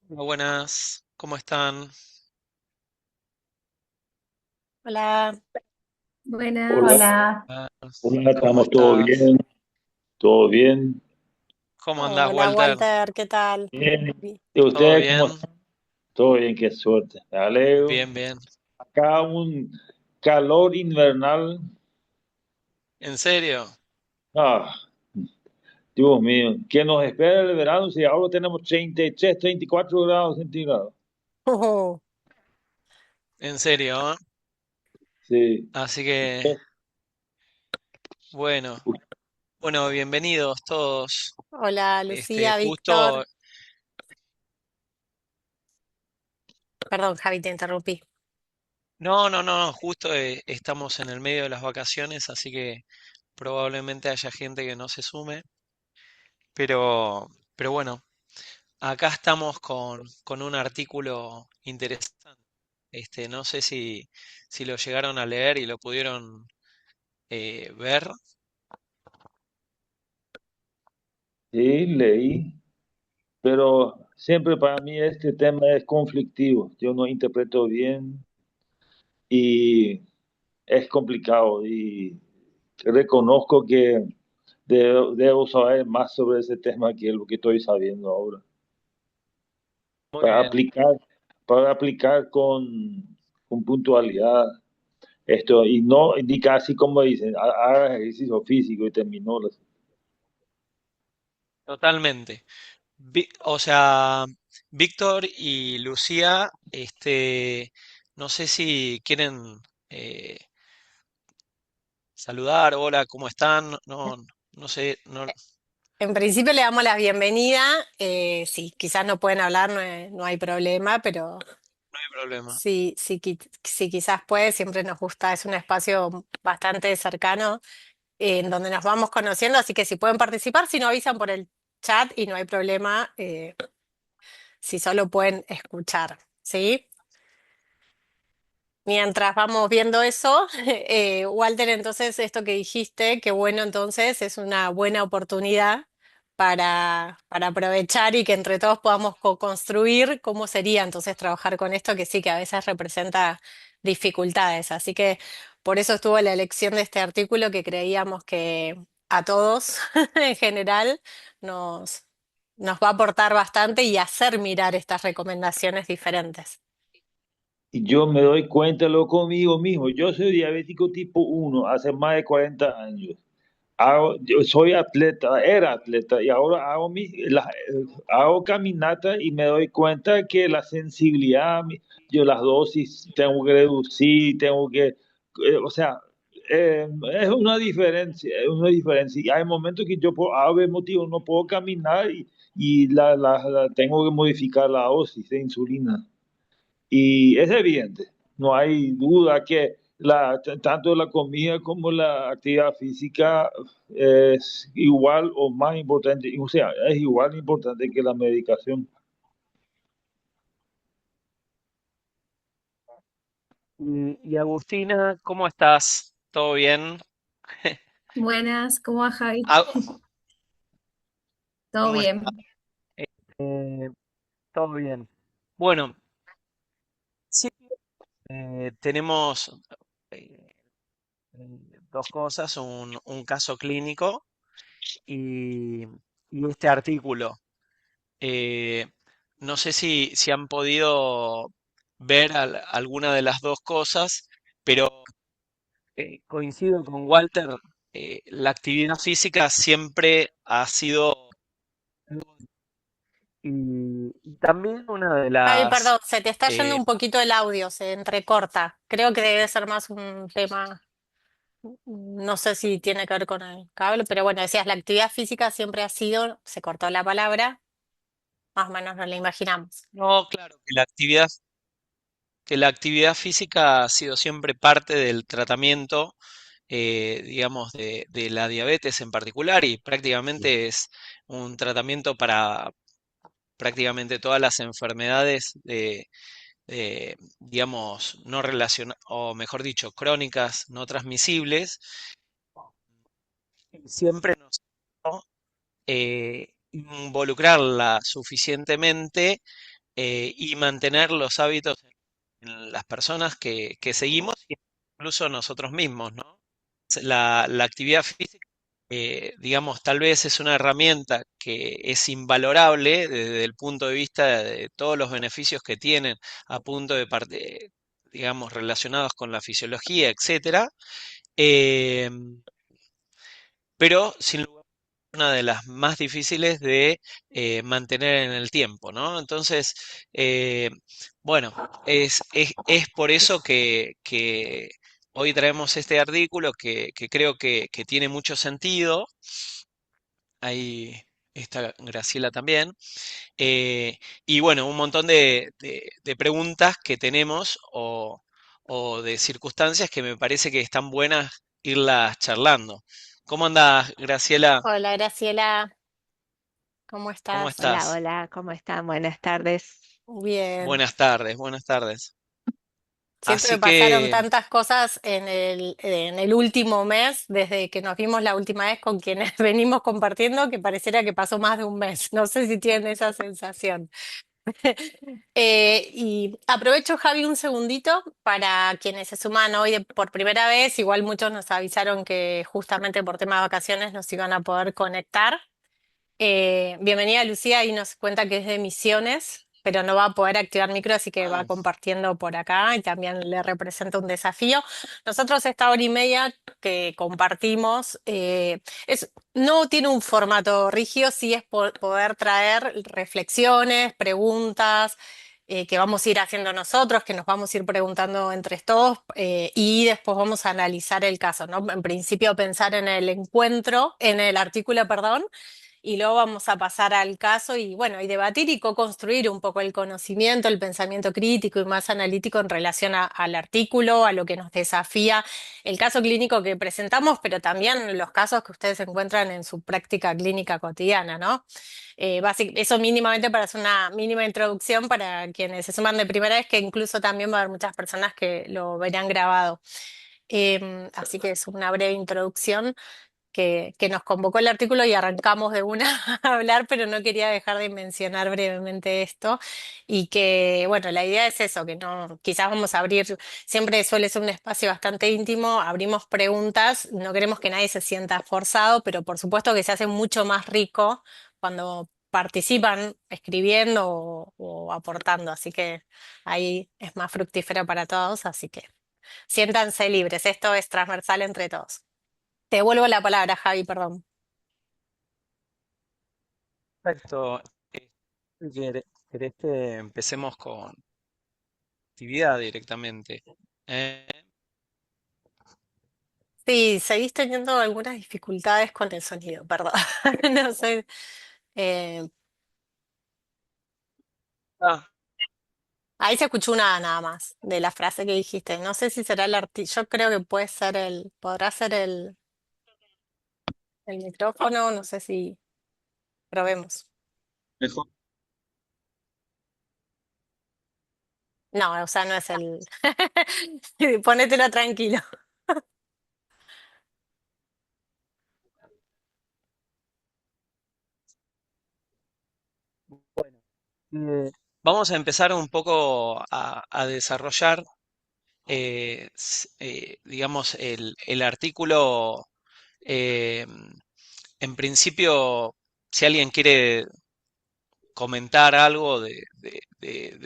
Hola, buenas, ¿cómo están? Hola, Hola, buenas. hola, Ah, hola, ¿cómo estamos todo estás? bien, todo bien. ¿Cómo andás, Hola, Walter? Walter, ¿qué tal? Bien. Bi- ¿Y ¿Todo ustedes cómo bien? están? Todo bien, qué suerte. Me alegro. Bien, bien. Acá un calor invernal. ¿En serio? Ah, Dios mío, ¿qué nos espera el verano si ahora tenemos 33, 34 grados centígrados? Oh, ¿En serio? Sí. Así que, bueno, bueno, bienvenidos todos. hola, Lucía, Justo, Víctor. Perdón, Javi, te interrumpí. no, justo estamos en el medio de las vacaciones, así que probablemente haya gente que no se sume, pero, pero bueno, acá estamos con un artículo interesante. No sé si lo llegaron a leer y lo pudieron ver. Sí, leí, pero siempre para mí este tema es conflictivo. Yo no interpreto bien y es complicado y reconozco que debo saber más sobre ese tema que lo que estoy sabiendo ahora. Muy Para bien. aplicar, para aplicar con puntualidad esto y no ni casi como dicen, haga ejercicio físico y terminó. Totalmente. O sea, Víctor y Lucía, no sé si quieren eh, saludar. Hola, ¿cómo están? No, no sé, no En principio le damos la bienvenida. Sí, quizás no pueden hablar, no hay problema, pero hay problema. sí, quizás puede, siempre nos gusta, es un espacio bastante cercano en donde nos vamos conociendo, así que si pueden participar, si no avisan por el chat y no hay problema, si solo pueden escuchar, ¿sí? Mientras vamos viendo eso, Walter, entonces esto que dijiste, que bueno, entonces es una buena oportunidad para aprovechar y que entre todos podamos co-construir cómo sería entonces trabajar con esto que sí que a veces representa dificultades. Así que por eso estuvo la elección de este artículo que creíamos que a todos en general nos, nos va a aportar bastante y hacer mirar estas recomendaciones diferentes. Y yo me doy cuenta lo conmigo mismo. Yo soy diabético tipo 1 hace más de 40 años. Yo soy atleta, era atleta y ahora hago caminata y me doy cuenta que la sensibilidad, yo las dosis tengo que reducir, o sea, es una diferencia, es una diferencia. Y hay momentos que yo por ave motivo no puedo caminar y tengo que modificar la dosis de insulina. Y es evidente, no hay duda que tanto la comida como la actividad física es igual o más importante, o sea, es igual de importante que la medicación. Y Agustina, ¿cómo estás? ¿Todo bien? Buenas, ¿cómo va Javi? Ah, ¿Todo ¿cómo estás? bien? Eh, todo bien. Bueno, sí, tenemos eh, dos cosas, un caso clínico y, y este artículo. Eh, no sé si han podido ver alguna de las dos cosas, pero coincido con Walter, la actividad física siempre ha sido y también una de Ay, las... perdón, se te está yendo eh, un poquito el audio, se entrecorta. Creo que debe ser más un tema, no sé si tiene que ver con el cable, pero bueno, decías, la actividad física siempre ha sido, se cortó la palabra, más o menos nos la imaginamos. no, claro, que la actividad física ha sido siempre parte del tratamiento, digamos, de la diabetes en particular y prácticamente es un tratamiento para prácticamente todas las enfermedades digamos, no relacionadas, o mejor dicho, crónicas no transmisibles. Y siempre nos involucrarla suficientemente y mantener los hábitos en las personas que seguimos y incluso nosotros mismos, ¿no? La actividad física, digamos, tal vez es una herramienta que es invalorable desde el punto de vista de todos los beneficios que tienen a punto de parte, digamos, relacionados con la fisiología, etcétera. eh, pero sin lugar una de las más difíciles de mantener en el tiempo, ¿no? Entonces, eh, bueno, es por eso que hoy traemos este artículo que creo que tiene mucho sentido. Ahí está Graciela también. Y bueno, un montón de preguntas que tenemos o de circunstancias que me parece que están buenas irlas charlando. ¿Cómo andás, Graciela? Hola Graciela, ¿cómo ¿Cómo estás? Hola, estás? hola, ¿cómo están? Buenas tardes. Bien. Buenas tardes, buenas tardes. Siento que Así pasaron que, tantas cosas en el último mes, desde que nos vimos la última vez con quienes venimos compartiendo, que pareciera que pasó más de un mes. No sé si tienen esa sensación. Y aprovecho, Javi, un segundito para quienes se suman hoy por primera vez. Igual muchos nos avisaron que justamente por tema de vacaciones nos iban a poder conectar. Bienvenida Lucía y nos cuenta que es de Misiones, pero no va a poder activar micro, así que va compartiendo por acá y también le representa un desafío. Nosotros esta hora y media que compartimos no tiene un formato rígido, sí es poder traer reflexiones, preguntas. Que vamos a ir haciendo nosotros, que nos vamos a ir preguntando entre todos y después vamos a analizar el caso, ¿no? En principio pensar en el encuentro, en el artículo, perdón, y luego vamos a pasar al caso y bueno, y debatir y co-construir un poco el conocimiento, el pensamiento crítico y más analítico en relación al artículo, a lo que nos desafía el caso clínico que presentamos, pero también los casos que ustedes encuentran en su práctica clínica cotidiana, ¿no? Eso mínimamente para hacer una mínima introducción para quienes se suman de primera vez, que incluso también va a haber muchas personas que lo verán grabado. Así que es una breve introducción que nos convocó el artículo y arrancamos de una a hablar, pero no quería dejar de mencionar brevemente esto y que, bueno, la idea es eso, que no, quizás vamos a abrir, siempre suele ser un espacio bastante íntimo, abrimos preguntas, no queremos que nadie se sienta forzado, pero por supuesto que se hace mucho más rico cuando participan escribiendo o aportando, así que ahí es más fructífero para todos, así que siéntanse libres, esto es transversal entre todos. Te devuelvo la palabra, Javi, perdón. perfecto. Eh, ¿Querés que empecemos con actividad directamente? Eh, Sí, seguís teniendo algunas dificultades con el sonido, perdón. No sé. eh, ah, Ahí se escuchó una nada más de la frase que dijiste. No sé si será el yo creo que puede ser podrá ser el micrófono, no sé si probemos. Mejor. No, o sea, no es el. Ponételo tranquilo. vamos a empezar un poco a desarrollar, digamos, el artículo. eh, en principio, si alguien quiere comentar algo de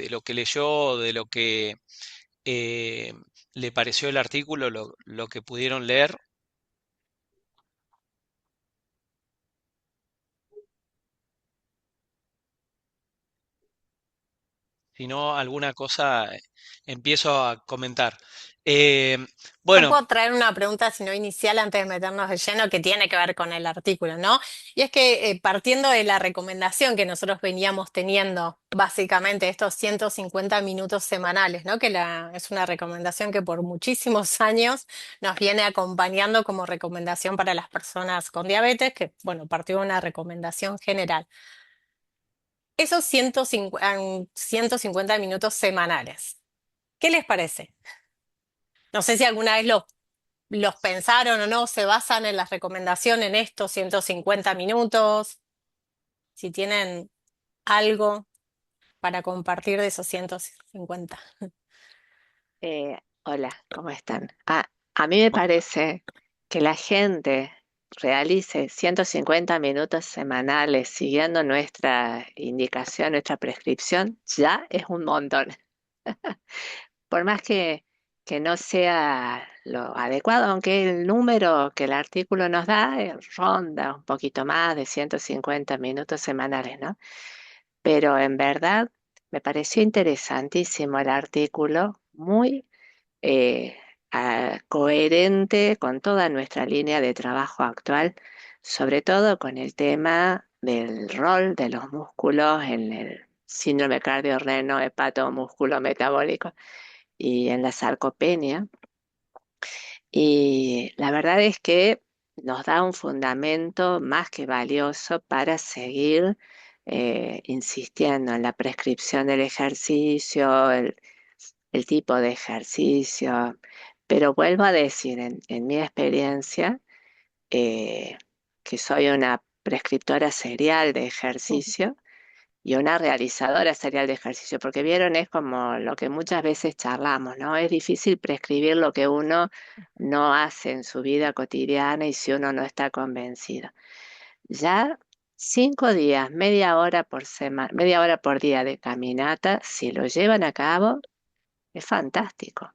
lo que leyó, de lo que eh, le pareció el artículo, lo que pudieron leer. Si no, alguna cosa empiezo a comentar. Eh, Yo bueno, puedo traer una pregunta, si no inicial, antes de meternos de lleno, que tiene que ver con el artículo, ¿no? Y es que partiendo de la recomendación que nosotros veníamos teniendo, básicamente estos 150 minutos semanales, ¿no? Es una recomendación que por muchísimos años nos viene acompañando como recomendación para las personas con diabetes, que, bueno, partió de una recomendación general. Esos 150 minutos semanales, ¿qué les parece? No sé si alguna vez los pensaron o no, se basan en las recomendaciones en estos 150 minutos, si tienen algo. para compartir de esos 150. Hola, ¿cómo están? A mí me parece que la gente realice 150 minutos semanales siguiendo nuestra indicación, nuestra prescripción, ya es un montón. Por más que no sea lo adecuado, aunque el número que el artículo nos da ronda un poquito más de 150 minutos semanales, ¿no? Pero en verdad me pareció interesantísimo el artículo, muy eh, coherente con toda nuestra línea de trabajo actual, sobre todo con el tema del rol de los músculos en el síndrome cardiorreno músculo metabólico y en la sarcopenia. Y la verdad es que nos da un fundamento más que valioso para seguir insistiendo en la prescripción del ejercicio, el tipo de ejercicio. Pero vuelvo a decir, en mi experiencia, eh, que soy una prescriptora serial de ejercicio, y una realizadora serial de ejercicio, porque vieron, es como lo que muchas veces charlamos, ¿no? Es difícil prescribir lo que uno no hace en su vida cotidiana y si uno no está convencido. Ya 5 días, media hora por semana, media hora por día de caminata, si lo llevan a cabo, es fantástico.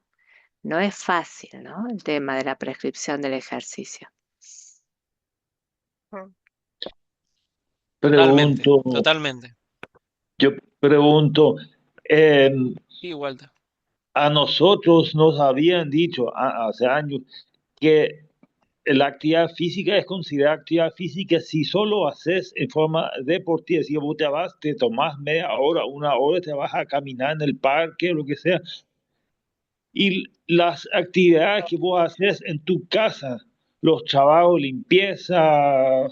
No es fácil, ¿no? El tema de la prescripción del ejercicio. Totalmente, Pregunto, totalmente. yo pregunto, eh, Sí, Walter. a nosotros nos habían dicho hace años que la actividad física es considerada actividad física si solo haces en forma deportiva. Si vos te vas, te tomás media hora, una hora, te vas a caminar en el parque o lo que sea. Y las actividades que vos haces en tu casa, los trabajos, limpieza,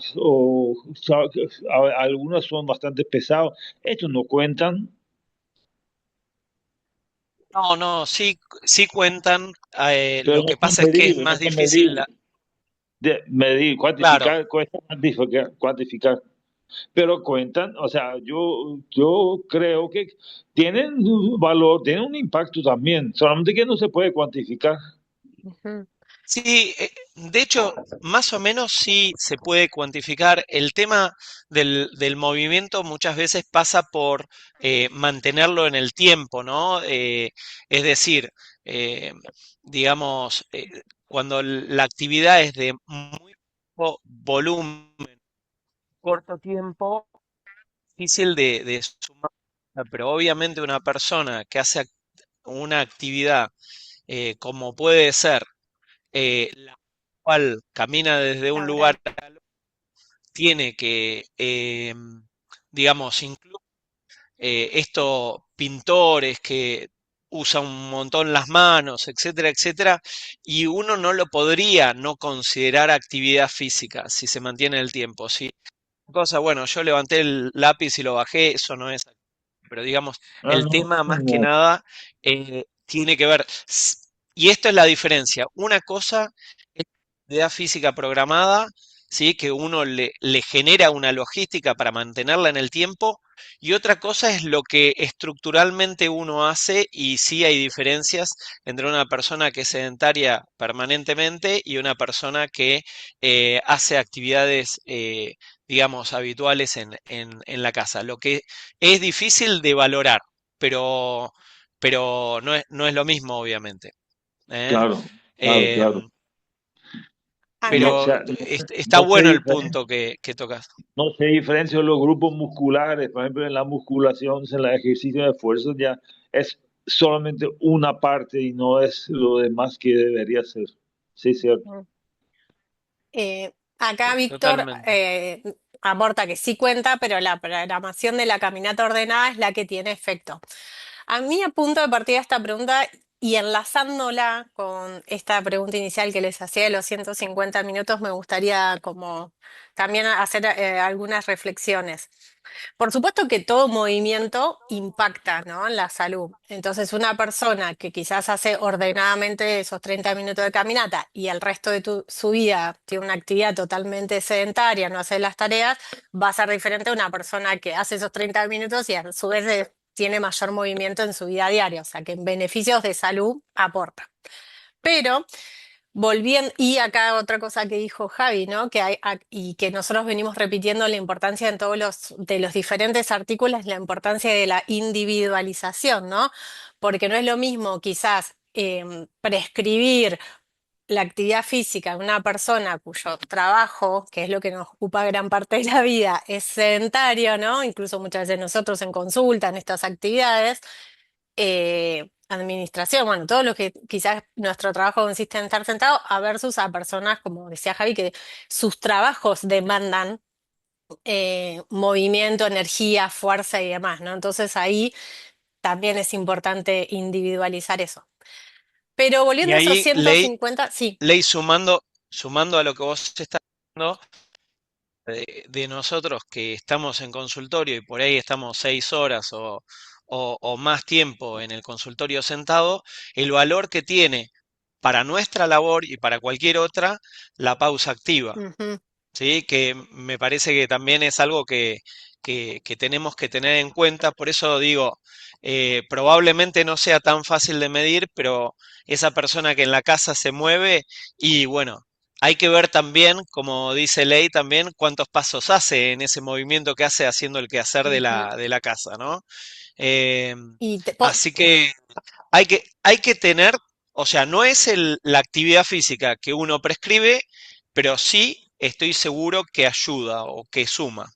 algunos son bastante pesados, estos no cuentan, No, no, sí, sí cuentan. pero Lo no que son pasa es que es medibles, no más son difícil, medibles. De medir, claro. cuantificar, cuesta cuantificar, cuantificar, pero cuentan, o sea, yo creo que tienen un valor, tienen un impacto también, solamente que no se puede cuantificar. Ujú. Sí, de hecho, más o menos sí se puede cuantificar. El tema del movimiento muchas veces pasa por mantenerlo en el tiempo, ¿no? Es decir, eh, digamos, cuando la actividad es de muy poco volumen, corto tiempo, difícil de sumar. Pero obviamente una persona que hace una actividad como puede ser la cual camina desde un lugar Laboral. al otro, tiene que, digamos, incluso estos pintores que usan un montón las manos, etcétera, etcétera, y uno no lo podría no considerar actividad física si se mantiene el tiempo, ¿sí? Cosa, bueno, yo levanté el lápiz y lo bajé, eso no es, pero digamos, Ah, el no, tema más que no, nada tiene que ver, y esto es la diferencia, una cosa es la actividad física programada, ¿sí? Que uno le genera una logística para mantenerla en el tiempo, y otra cosa es lo que estructuralmente uno hace, y sí hay diferencias entre una persona que es sedentaria permanentemente y una persona que hace actividades, digamos, habituales en la casa. Lo que es difícil de valorar, pero, pero no es lo mismo, obviamente. ¿Eh? claro, claro, claro. Em, No Acá, pero se, está no se bueno el diferencia, punto que tocas. no se diferencia los grupos musculares, por ejemplo, en la musculación, en el ejercicio de fuerza ya es solamente una parte y no es lo demás que debería ser. Sí, cierto. acá Víctor Totalmente. aporta que sí cuenta, pero la programación de la caminata ordenada es la que tiene efecto. A mí, a punto de partida de esta pregunta y enlazándola con esta pregunta inicial que les hacía de los 150 minutos, me gustaría como también hacer algunas reflexiones. Por supuesto que todo movimiento impacta, ¿no? En la salud. Entonces, una persona que quizás hace ordenadamente esos 30 minutos de caminata y el resto de su vida tiene una actividad totalmente sedentaria, no hace las tareas, va a ser diferente a una persona que hace esos 30 minutos y a su vez tiene mayor movimiento en su vida diaria, o sea que en beneficios de salud aporta. Pero volviendo, y acá otra cosa que dijo Javi, ¿no? Y que nosotros venimos repitiendo la importancia en todos de los diferentes artículos, la importancia de la individualización, ¿no? Porque no es lo mismo quizás prescribir la actividad física en una persona cuyo trabajo, que es lo que nos ocupa gran parte de la vida, es sedentario, ¿no? Incluso muchas veces nosotros en consulta, en estas actividades, administración, bueno, todo lo que quizás nuestro trabajo consiste en estar sentado, a versus a personas, como decía Javi, que sus trabajos demandan movimiento, energía, fuerza y demás, ¿no? Entonces ahí también es importante individualizar eso. Pero Y volviendo a esos ahí, Ley, 150, sí. Ley sumando a lo que vos estás diciendo, de nosotros que estamos en consultorio y por ahí estamos 6 horas o más tiempo en el consultorio sentado, el valor que tiene para nuestra labor y para cualquier otra la pausa activa. Ujú. ¿Sí? Que me parece que también es algo que tenemos que tener en cuenta. Por eso digo, probablemente no sea tan fácil de medir, pero esa persona que en la casa se mueve y bueno, hay que ver también, como dice Ley, también cuántos pasos hace en ese movimiento que hace haciendo el quehacer de Ujú. de la casa, ¿no? Eh, Y Así que hay que tener, o sea, no es la actividad física que uno prescribe, pero sí estoy seguro que ayuda o que suma.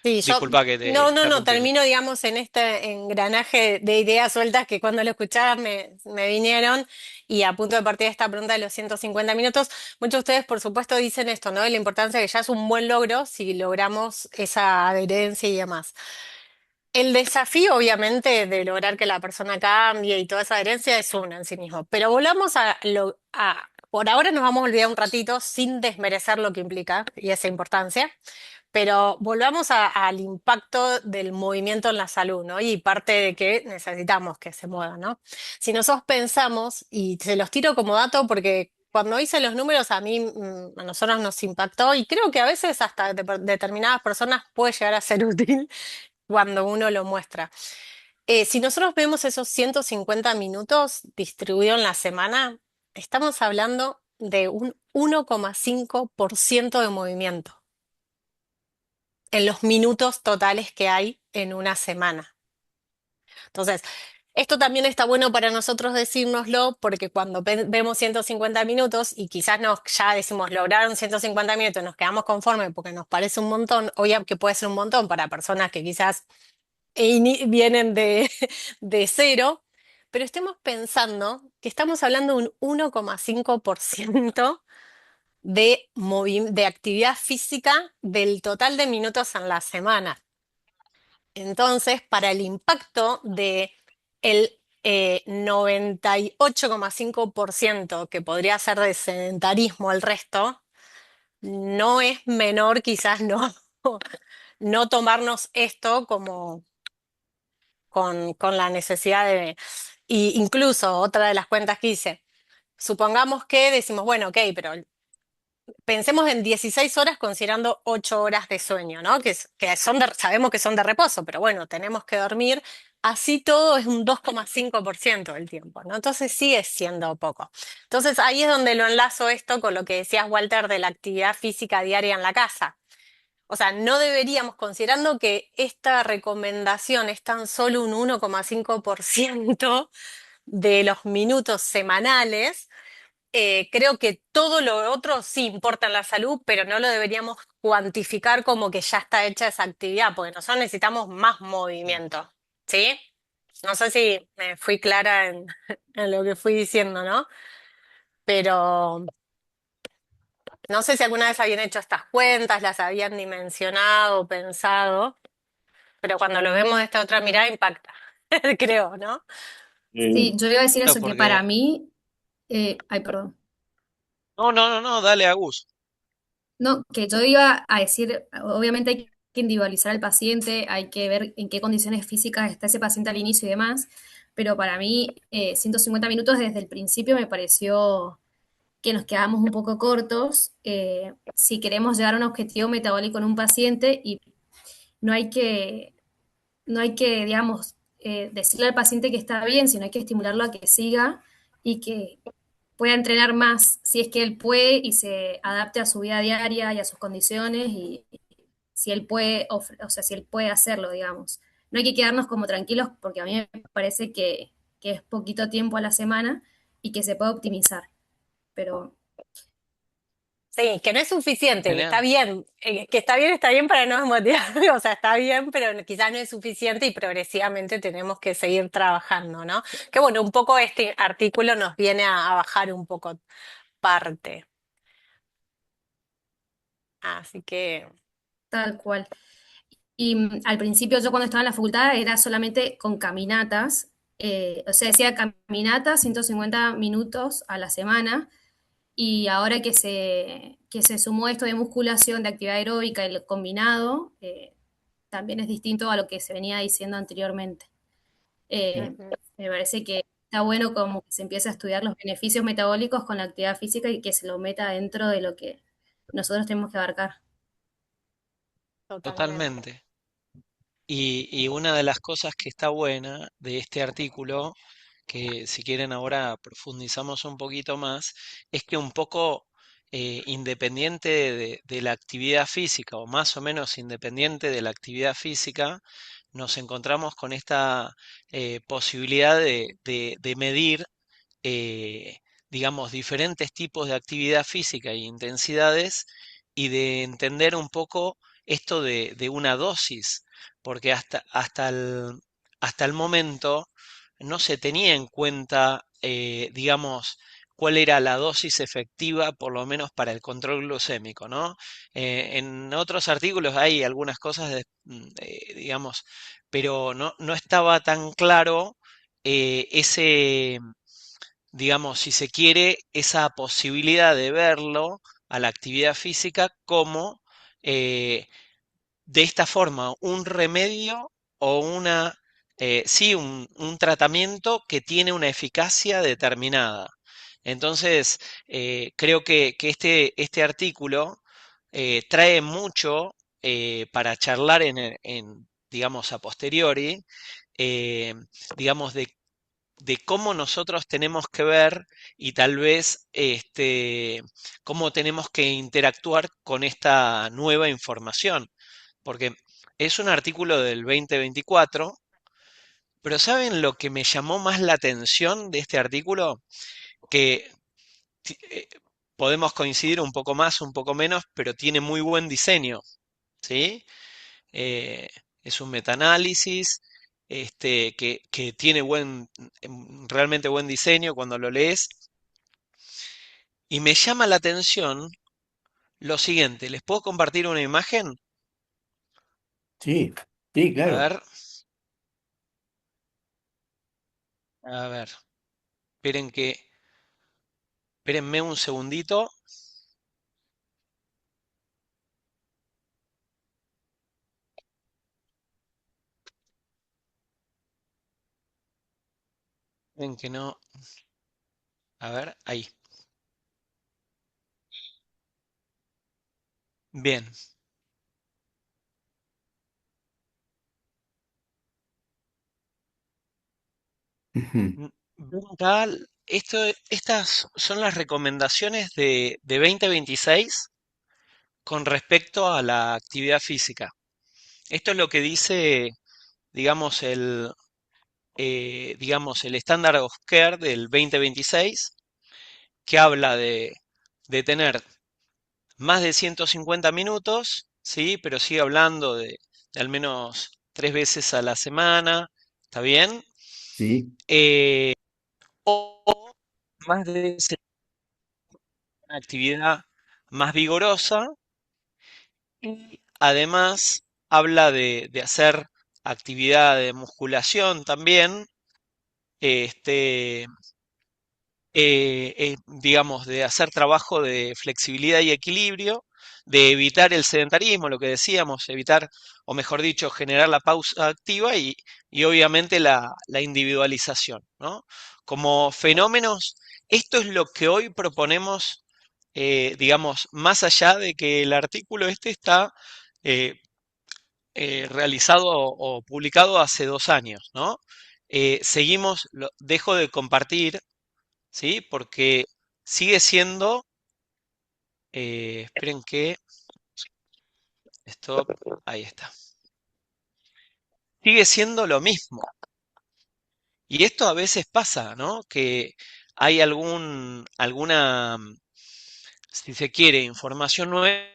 sí, yo, Disculpa que te no, interrumpí. termino, digamos, en este engranaje de ideas sueltas que cuando lo escuchaba me vinieron y a punto de partir de esta pregunta de los 150 minutos, muchos de ustedes, por supuesto, dicen esto, ¿no? De la importancia que ya es un buen logro si logramos esa adherencia y demás. El desafío, obviamente, de lograr que la persona cambie y toda esa adherencia es uno en sí mismo. Pero volvamos por ahora nos vamos a olvidar un ratito sin desmerecer lo que implica y esa importancia, pero volvamos al impacto del movimiento en la salud, ¿no? Y parte de que necesitamos que se mueva, ¿no? Si nosotros pensamos, y se los tiro como dato porque cuando hice los números a mí, a nosotros nos impactó y creo que a veces hasta determinadas personas puede llegar a ser útil cuando uno lo muestra. Si nosotros vemos esos 150 minutos distribuidos en la semana, estamos hablando de un 1,5% de movimiento en los minutos totales que hay en una semana. Entonces, esto también está bueno para nosotros decírnoslo porque cuando vemos 150 minutos y quizás ya decimos lograron 150 minutos, nos quedamos conformes porque nos parece un montón, obviamente que puede ser un montón para personas que quizás vienen de cero, pero estemos pensando que estamos hablando de un 1,5% de actividad física del total de minutos en la semana. Entonces, para el impacto de el 98,5% que podría ser de sedentarismo el resto, no es menor quizás no tomarnos esto como con la necesidad y incluso otra de las cuentas que hice, supongamos que decimos, bueno, ok, pero pensemos en 16 horas considerando 8 horas de sueño, ¿no? Que sabemos que son de reposo, pero bueno, tenemos que dormir. Así todo es un 2,5% del tiempo, ¿no? Entonces sigue siendo poco. Entonces ahí es donde lo enlazo esto con lo que decías, Walter, de la actividad física diaria en la casa. O sea, no deberíamos, considerando que esta recomendación es tan solo un 1,5% de los minutos semanales, creo que todo lo otro sí importa en la salud, pero no lo deberíamos cuantificar como que ya está hecha esa actividad, porque nosotros necesitamos más movimiento, ¿sí? No sé si me fui clara en, en lo que fui diciendo, ¿no? Pero no sé si alguna vez habían hecho estas cuentas, las habían dimensionado, pensado. Pero cuando lo vemos de esta otra mirada impacta, creo, ¿no? Sí, yo iba a decir Claro, eso, que porque... para mí, ay, perdón. No, dale, Agus. No, que yo iba a decir, obviamente hay que individualizar al paciente, hay que ver en qué condiciones físicas está ese paciente al inicio y demás, pero para mí 150 minutos desde el principio me pareció que nos quedamos un poco cortos si queremos llegar a un objetivo metabólico en un paciente y no hay que no hay que, digamos, decirle al paciente que está bien, sino hay que estimularlo a que siga y que pueda entrenar más si es que él puede y se adapte a su vida diaria y a sus condiciones y si él puede, o sea, si él puede hacerlo, digamos. No hay que quedarnos como tranquilos porque a mí me parece que es poquito tiempo a la semana y que se puede optimizar, pero Sí, que no es suficiente, que Genial. está bien para no desmotivar, o sea, está bien, pero quizás no es suficiente y progresivamente tenemos que seguir trabajando, ¿no? Que bueno, un poco este artículo nos viene a bajar un poco parte. Así que, tal cual. Y al principio yo cuando estaba en la facultad era solamente con caminatas, o sea, decía caminatas 150 minutos a la semana, y ahora que se sumó esto de musculación, de actividad aeróbica, el combinado, también es distinto a lo que se venía diciendo anteriormente. ujú, Me parece que está bueno como que se empiece a estudiar los beneficios metabólicos con la actividad física y que se lo meta dentro de lo que nosotros tenemos que abarcar. totalmente. Totalmente. Y una de las cosas que está buena de este artículo, que si quieren ahora profundizamos un poquito más, es que un poco independiente de la actividad física, o más o menos independiente de la actividad física, nos encontramos con esta posibilidad de medir, eh, digamos, diferentes tipos de actividad física e intensidades y de entender un poco esto de una dosis, porque hasta el momento no se tenía en cuenta, digamos, cuál era la dosis efectiva, por lo menos para el control glucémico, ¿no? En otros artículos hay algunas cosas, digamos, pero no estaba tan claro ese, digamos, si se quiere, esa posibilidad de verlo a la actividad física como eh, de esta forma un remedio o sí, un tratamiento que tiene una eficacia determinada. Entonces, creo que este artículo trae mucho para charlar digamos, a posteriori, eh, digamos, de cómo nosotros tenemos que ver y tal vez cómo tenemos que interactuar con esta nueva información. Porque es un artículo del 2024, pero ¿saben lo que me llamó más la atención de este artículo? Que ti- eh, podemos coincidir un poco más, un poco menos, pero tiene muy buen diseño, ¿sí? eh, es un metaanálisis que tiene realmente buen diseño cuando lo lees. Y me llama la atención lo siguiente, ¿les puedo compartir una imagen? Sí, sí, A claro. ver, a ver, esperen espérenme un segundito. En que no, a ver, ahí. Bien. Ujú. Ven acá, estas son las recomendaciones de 2026 con respecto a la actividad física. Esto es lo que dice, digamos, el Standard of Care del 2026, que habla de tener más de 150 minutos, ¿sí? Pero sigue hablando de al menos 3 veces a la semana, ¿está bien? Sí, Eh, o más de una actividad más vigorosa y además habla de hacer actividad de musculación también, este, digamos, de hacer trabajo de flexibilidad y equilibrio, de evitar el sedentarismo, lo que decíamos, evitar, o mejor dicho, generar la pausa activa y obviamente la individualización, ¿no? Como fenómenos, esto es lo que hoy proponemos, digamos, más allá de que el artículo este está eh, realizado o publicado hace 2 años, ¿no? Seguimos, dejo de compartir, ¿sí? Porque sigue siendo, esperen que, stop, ahí está. Sigue siendo lo mismo. Y esto a veces pasa, ¿no? Que hay alguna, si se quiere, información nueva,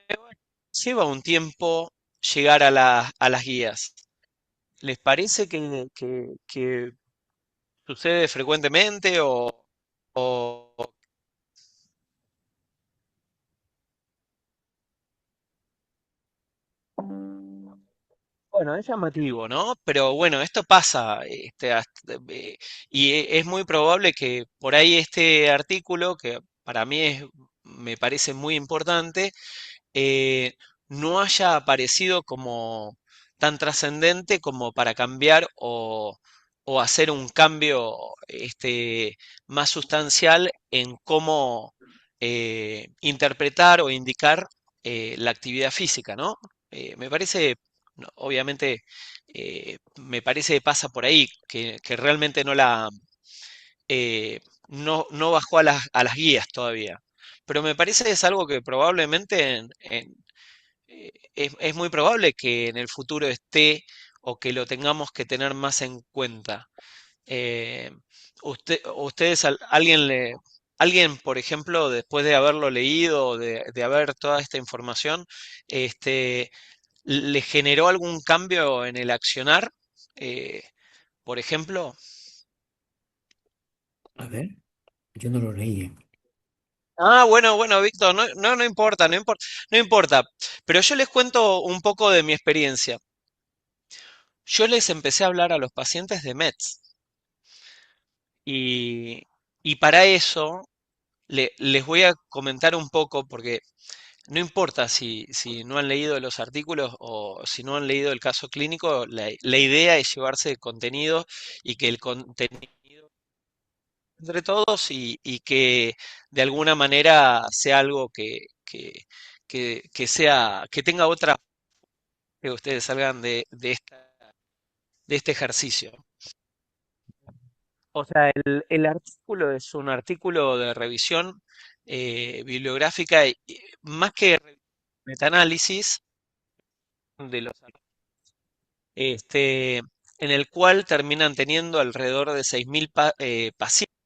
lleva un tiempo llegar a las guías. ¿Les parece que sucede frecuentemente o bueno, es llamativo, ¿no? Pero bueno, esto pasa, y es muy probable que por ahí este artículo, que para mí me parece muy importante, eh, no haya aparecido como tan trascendente como para cambiar o hacer un cambio más sustancial en cómo interpretar o indicar la actividad física, ¿no? Me parece, no, obviamente, me parece que pasa por ahí, que realmente no bajó a las guías todavía. Pero me parece que es algo que probablemente es muy probable que en el futuro esté o que lo tengamos que tener más en cuenta. Eh, ustedes, alguien, por ejemplo, después de haberlo leído, de haber toda esta información, este, ¿le generó algún cambio en el accionar? Eh, por ejemplo. A ver, yo no lo leí. Ah, bueno, bueno, Víctor, no importa, no importa, no importa. Pero yo les cuento un poco de mi experiencia. Yo les empecé a hablar a los pacientes de METS y, y para eso les voy a comentar un poco, porque no importa si no han leído los artículos o si no han leído el caso clínico, la idea es llevarse contenido y que el contenido entre todos y que de alguna manera sea algo que sea, que tenga otra, que ustedes salgan de este ejercicio. O sea, el artículo es un artículo de revisión bibliográfica, y más que metaanálisis de los en el cual terminan teniendo alrededor de 6.000 pacientes.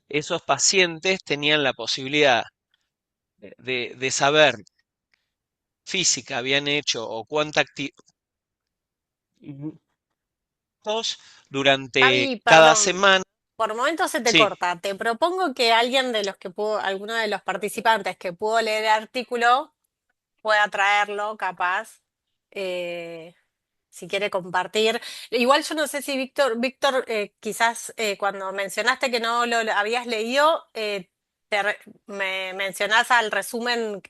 Esos pacientes tenían la posibilidad de saber física habían hecho o cuánta actividad durante Javi, cada perdón, semana. por momentos se te Sí, corta. Te propongo que alguien de los que pudo, alguno de los participantes que pudo leer el artículo pueda traerlo, capaz, eh, si quiere compartir. Igual yo no sé si Víctor, quizás cuando mencionaste que no lo habías leído, me mencionás al resumen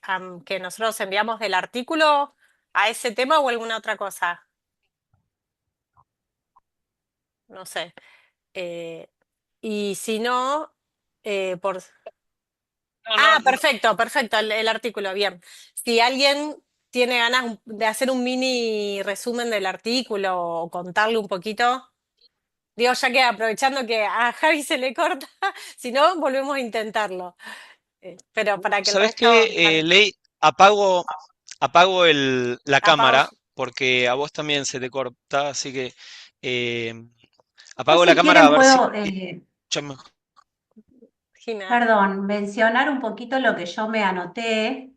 que nosotros enviamos del artículo a ese tema o alguna otra cosa. No sé. Eh, y si no, por... no, no, Ah, perfecto, perfecto, el artículo, bien. Si alguien tiene ganas de hacer un mini resumen del artículo o contarle un poquito, digo, ya que aprovechando que a Javi se le corta, si no, volvemos a intentarlo. Pero para que el ¿sabes resto qué? también. Apago la cámara Apago. porque a vos también se te corta, así que eh, Yo apago la si cámara a quieren ver si puedo, escuchan mejor. Gina. perdón, mencionar un poquito lo que yo me anoté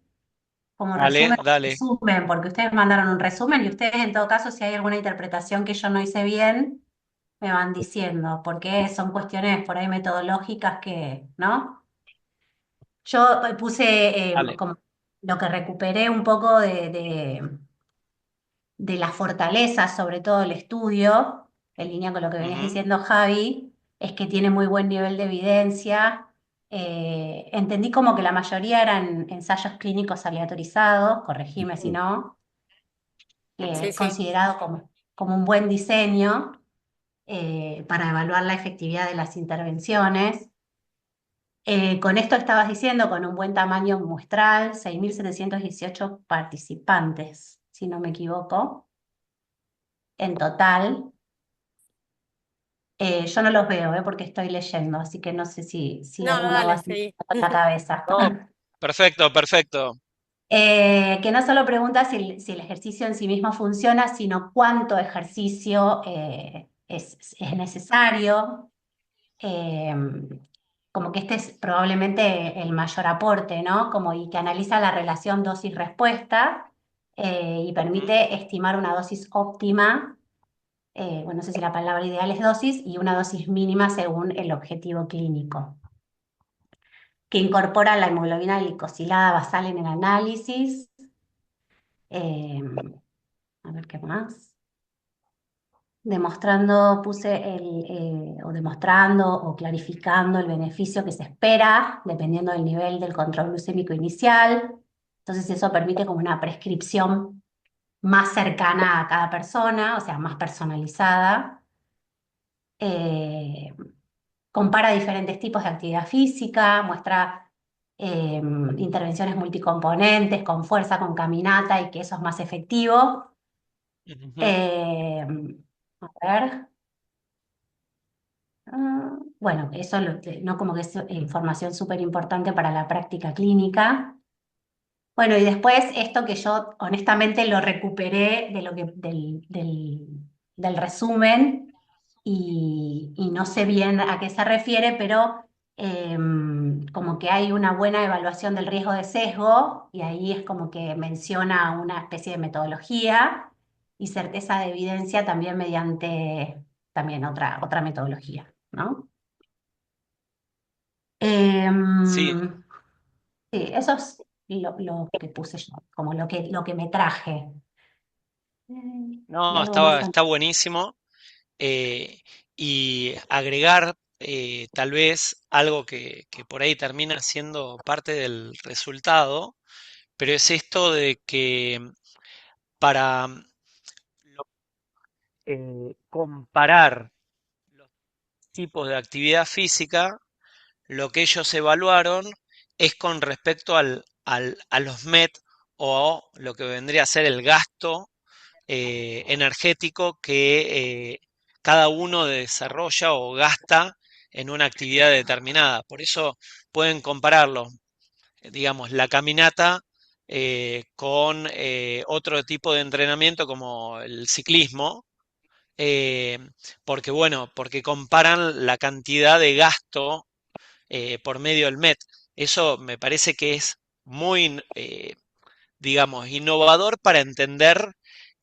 como Dale, dale. resumen, porque ustedes mandaron un resumen y ustedes en todo caso, si hay alguna interpretación que yo no hice bien, me van diciendo, porque son cuestiones por ahí metodológicas que, ¿no? Yo puse Dale. como lo que recuperé un poco de las fortalezas, sobre todo el estudio, en línea con lo que venías Ujú. diciendo, Javi, es que tiene muy buen nivel de evidencia. Entendí como que la mayoría eran ensayos clínicos aleatorizados, corregime si no, Sí, sí. considerado como un buen diseño para evaluar la efectividad de las intervenciones. Con esto estabas diciendo, con un buen tamaño muestral, 6.718 participantes. si no me equivoco, en total. Yo no los veo, porque estoy leyendo, así que no sé si No, no, alguno va dale, así sí. con la cabeza. No, perfecto, perfecto. Que no solo pregunta si el ejercicio en sí mismo funciona, sino cuánto ejercicio es necesario. Eh, Como que este es probablemente el mayor aporte, ¿no? Como y que analiza la relación dosis-respuesta y Ujú. permite estimar una dosis óptima, bueno, no sé si la palabra ideal es dosis, y una dosis mínima según el objetivo clínico, que incorpora la hemoglobina glicosilada basal en el análisis. Eh, a ver qué más. Demostrando o clarificando el beneficio que se espera dependiendo del nivel del control glucémico inicial. Entonces eso permite como una prescripción más cercana a cada persona, o sea, más personalizada. Eh, Compara diferentes tipos de actividad física, muestra intervenciones multicomponentes, con fuerza, con caminata, y que eso es más efectivo. Ujú. Eh, a ver. Bueno, eso no como que es información súper importante para la práctica clínica. Bueno, y después esto que yo honestamente lo recuperé del resumen y no sé bien a qué se refiere, pero como que hay una buena evaluación del riesgo de sesgo y ahí es como que menciona una especie de metodología y certeza de evidencia también mediante también otra metodología, ¿no? Sí, Em, sí, eso es lo que puse yo, como lo que me traje. Y no, algo más. está buenísimo. Y agregar tal vez algo que por ahí termina siendo parte del resultado, pero es esto de que para comparar los tipos de actividad física, lo que ellos evaluaron es con respecto a los MET o lo que vendría a ser el gasto energético que cada uno desarrolla o gasta en una actividad determinada. Por eso pueden compararlo, digamos, la caminata con otro tipo de entrenamiento como el ciclismo, eh, porque bueno, porque comparan la cantidad de gasto por medio del MET. Eso me parece que es muy, digamos, innovador para entender,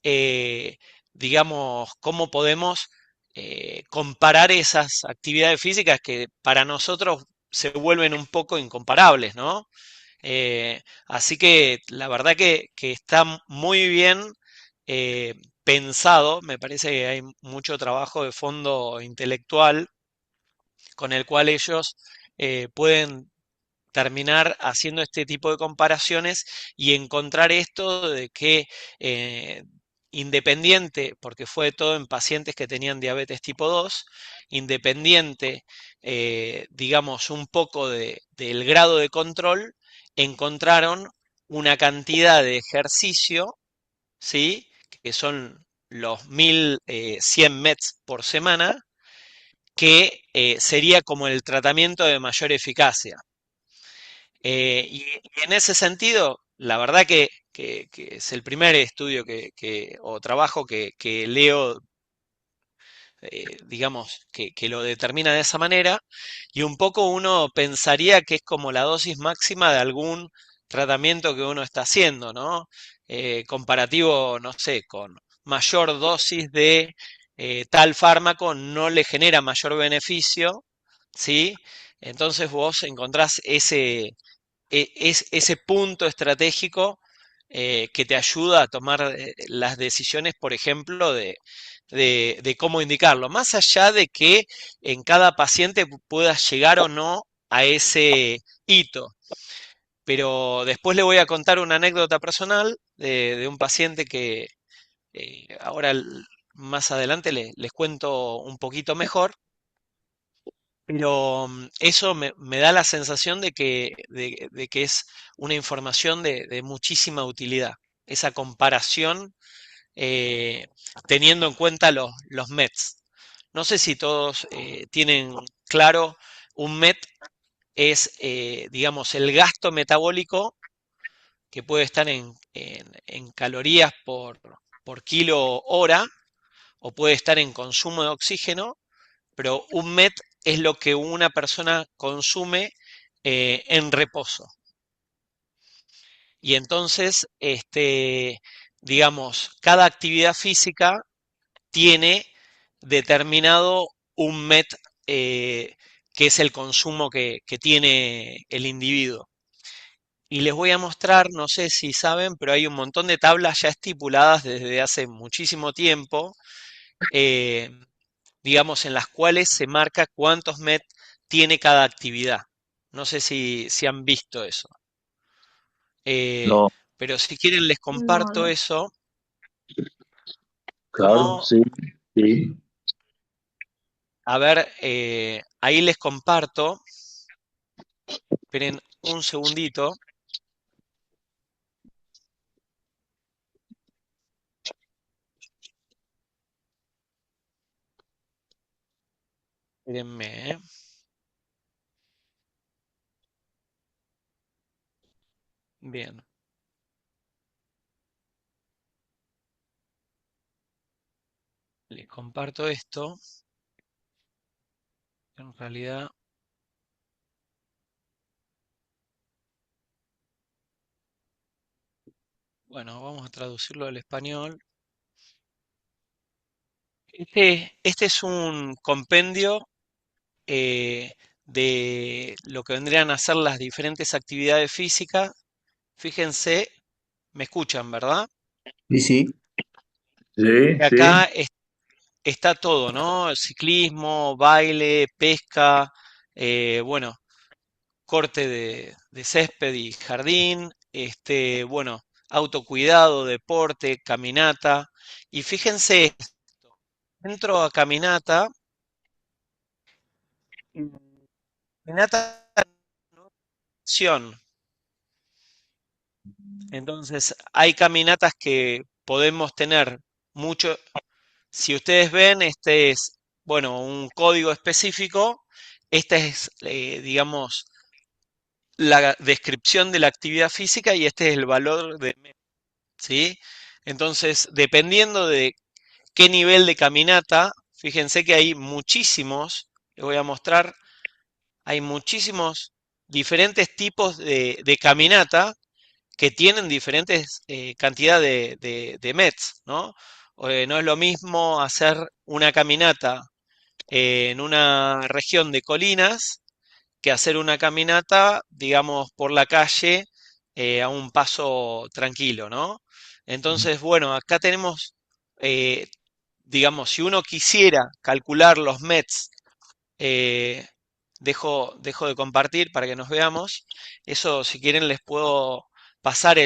eh, digamos, cómo podemos comparar esas actividades físicas que para nosotros se vuelven un poco incomparables, ¿no? Así que la verdad que está muy bien pensado, me parece que hay mucho trabajo de fondo intelectual con el cual ellos pueden terminar haciendo este tipo de comparaciones y encontrar esto de que eh, independiente, porque fue todo en pacientes que tenían diabetes tipo 2, independiente, digamos, un poco del grado de control, encontraron una cantidad de ejercicio, ¿sí? Que son los 1100 METs por semana, que sería como el tratamiento de mayor eficacia. Y en ese sentido, la verdad que es el primer estudio o trabajo que leo, digamos, que lo determina de esa manera, y un poco uno pensaría que es como la dosis máxima de algún tratamiento que uno está haciendo, ¿no? Comparativo, no sé, con mayor dosis de tal fármaco no le genera mayor beneficio, ¿sí? Entonces vos encontrás ese punto estratégico que te ayuda a tomar las decisiones, por ejemplo, de cómo indicarlo, más allá de que en cada paciente puedas llegar o no a ese hito. Pero después le voy a contar una anécdota personal de un paciente que ahora más adelante les cuento un poquito mejor, pero eso me da la sensación de que es una información de muchísima utilidad. esa comparación teniendo en cuenta los METs. No sé si todos tienen claro, un MET es, digamos, el gasto metabólico que puede estar en calorías por kilo hora o puede estar en consumo de oxígeno, pero un MET es lo que una persona consume en reposo. Y entonces, digamos, cada actividad física tiene determinado un MET, eh, que es el consumo que tiene el individuo. Y les voy a mostrar, no sé si saben, pero hay un montón de tablas ya estipuladas desde hace muchísimo tiempo, eh, digamos, en las cuales se marca cuántos MET tiene cada actividad. No sé si han visto eso. Eh, No, pero si quieren les No, comparto no. eso. claro, Como, sí, sí. a ver, ahí les comparto. Esperen un segundito. Espérenme, Bien, les comparto esto. En realidad, bueno, vamos a traducirlo al español. Este es un compendio de lo que vendrían a ser las diferentes actividades físicas. Fíjense, me escuchan, ¿verdad? Sí, sí, Sí, Que sí. acá está todo, ¿no? Ciclismo, baile, pesca, bueno, corte de césped y jardín, bueno, autocuidado, deporte, caminata. Y fíjense esto, entro a caminata, caminata no acción. Entonces, hay caminatas que podemos tener mucho. Si ustedes ven, este es, bueno, un código específico. Esta es, digamos, la descripción de la actividad física y este es el valor de, ¿sí? Entonces, dependiendo de qué nivel de caminata, fíjense que hay muchísimos, les voy a mostrar, hay muchísimos diferentes tipos de caminata que tienen diferentes cantidades de METs, ¿no? No es lo mismo hacer una caminata en una región de colinas que hacer una caminata, digamos, por la calle a un paso tranquilo, ¿no? Entonces, bueno, acá tenemos, eh, digamos, si uno quisiera calcular los METs, eh, dejo de compartir para que nos veamos. Eso, si quieren, les puedo pasar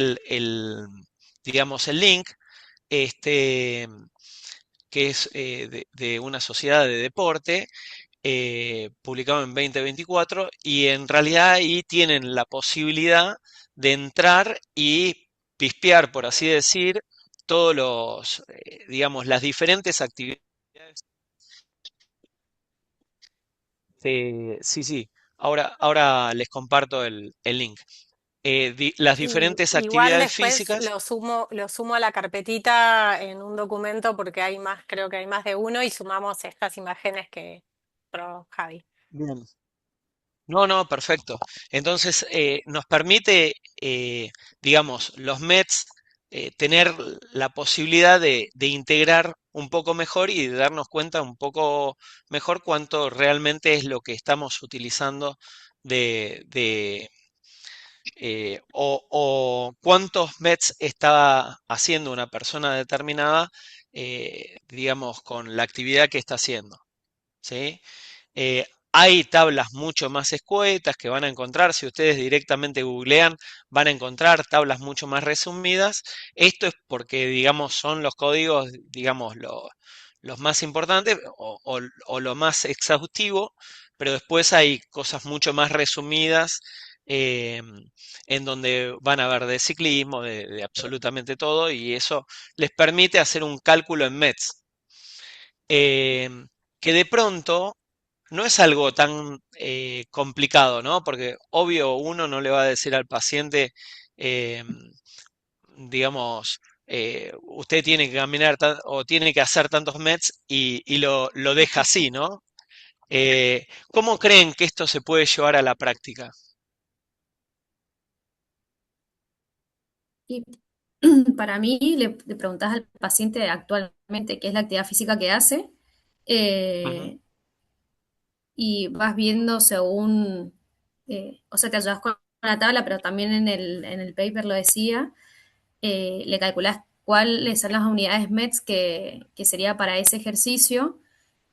digamos, el link, este, que es de una sociedad de deporte publicado en 2024 y en realidad ahí tienen la posibilidad de entrar y pispear, por así decir, todos digamos, las diferentes actividades. Sí, sí, ahora les comparto el link. Las Y diferentes igual actividades después físicas. lo sumo a la carpetita en un documento porque hay más, creo que hay más de uno y sumamos estas imágenes que pro Javi. Bien. No, no, perfecto. Entonces, nos permite, digamos, los METs tener la posibilidad de integrar un poco mejor y de darnos cuenta un poco mejor cuánto realmente es lo que estamos utilizando o cuántos METs está haciendo una persona determinada, digamos, con la actividad que está haciendo, ¿sí? Hay tablas mucho más escuetas que van a encontrar, si ustedes directamente googlean, van a encontrar tablas mucho más resumidas. Esto es porque, digamos, son los códigos, digamos, los más importantes o lo más exhaustivo, pero después hay cosas mucho más resumidas eh, en donde van a ver de ciclismo, de absolutamente todo, y eso les permite hacer un cálculo en METs, eh, que de pronto no es algo tan complicado, ¿no? Porque obvio uno no le va a decir al paciente, eh, digamos, usted tiene que caminar o tiene que hacer tantos METs y lo deja así, ¿no? ¿Cómo creen que esto se puede llevar a la práctica? Y para mí, le preguntas al paciente actualmente qué es la actividad física que hace, Ujú, eh, y vas viendo según, o sea, te ayudas con la tabla, pero también en el paper lo decía, le calculás cuáles son las unidades METs que sería para ese ejercicio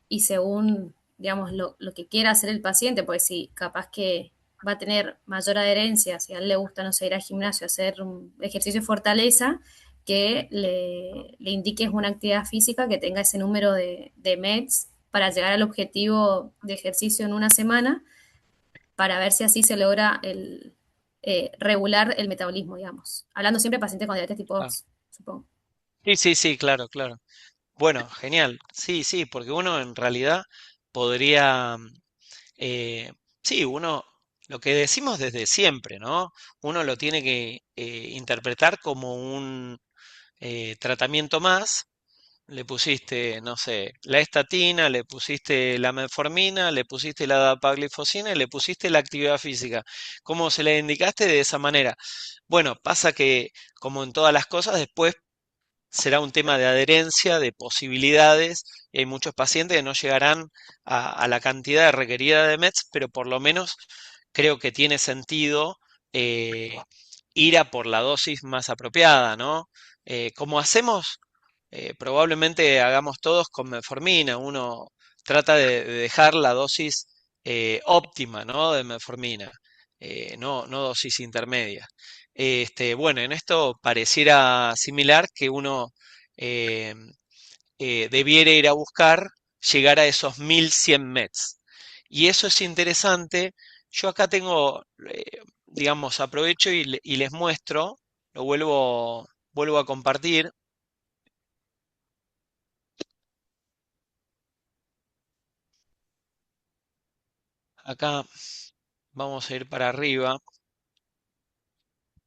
y según, digamos, lo que quiera hacer el paciente, pues si capaz que va a tener mayor adherencia, si a él le gusta, no sé, ir al gimnasio, hacer un ejercicio de fortaleza, que le indiques una actividad física que tenga ese número de METs para llegar al objetivo de ejercicio en una semana, para ver si así se logra regular el metabolismo, digamos. Hablando siempre de pacientes con diabetes tipo ah, 2, supongo. sí, sí, sí, claro, claro. Bueno, genial. Sí, sí, porque uno en realidad podría, eh, sí, uno, lo que decimos desde siempre, ¿no? Uno lo tiene que interpretar como un tratamiento más. Le pusiste, no sé, la estatina, le pusiste la metformina, le pusiste la dapaglifosina y le pusiste la actividad física. ¿Cómo se le indicaste de esa manera? Bueno, pasa que, como en todas las cosas, después será un tema de adherencia, de posibilidades, y hay muchos pacientes que no llegarán a la cantidad requerida de METs, pero por lo menos creo que tiene sentido eh, ir a por la dosis más apropiada, ¿no? Como hacemos, probablemente hagamos todos con metformina, uno trata de dejar la dosis óptima, ¿no? De metformina, no dosis intermedia. Bueno, en esto pareciera similar que uno eh, debiera ir a buscar llegar a esos 1100 METs. Y eso es interesante. Yo acá tengo, digamos, aprovecho y les muestro, lo vuelvo a compartir. Acá vamos a ir para arriba.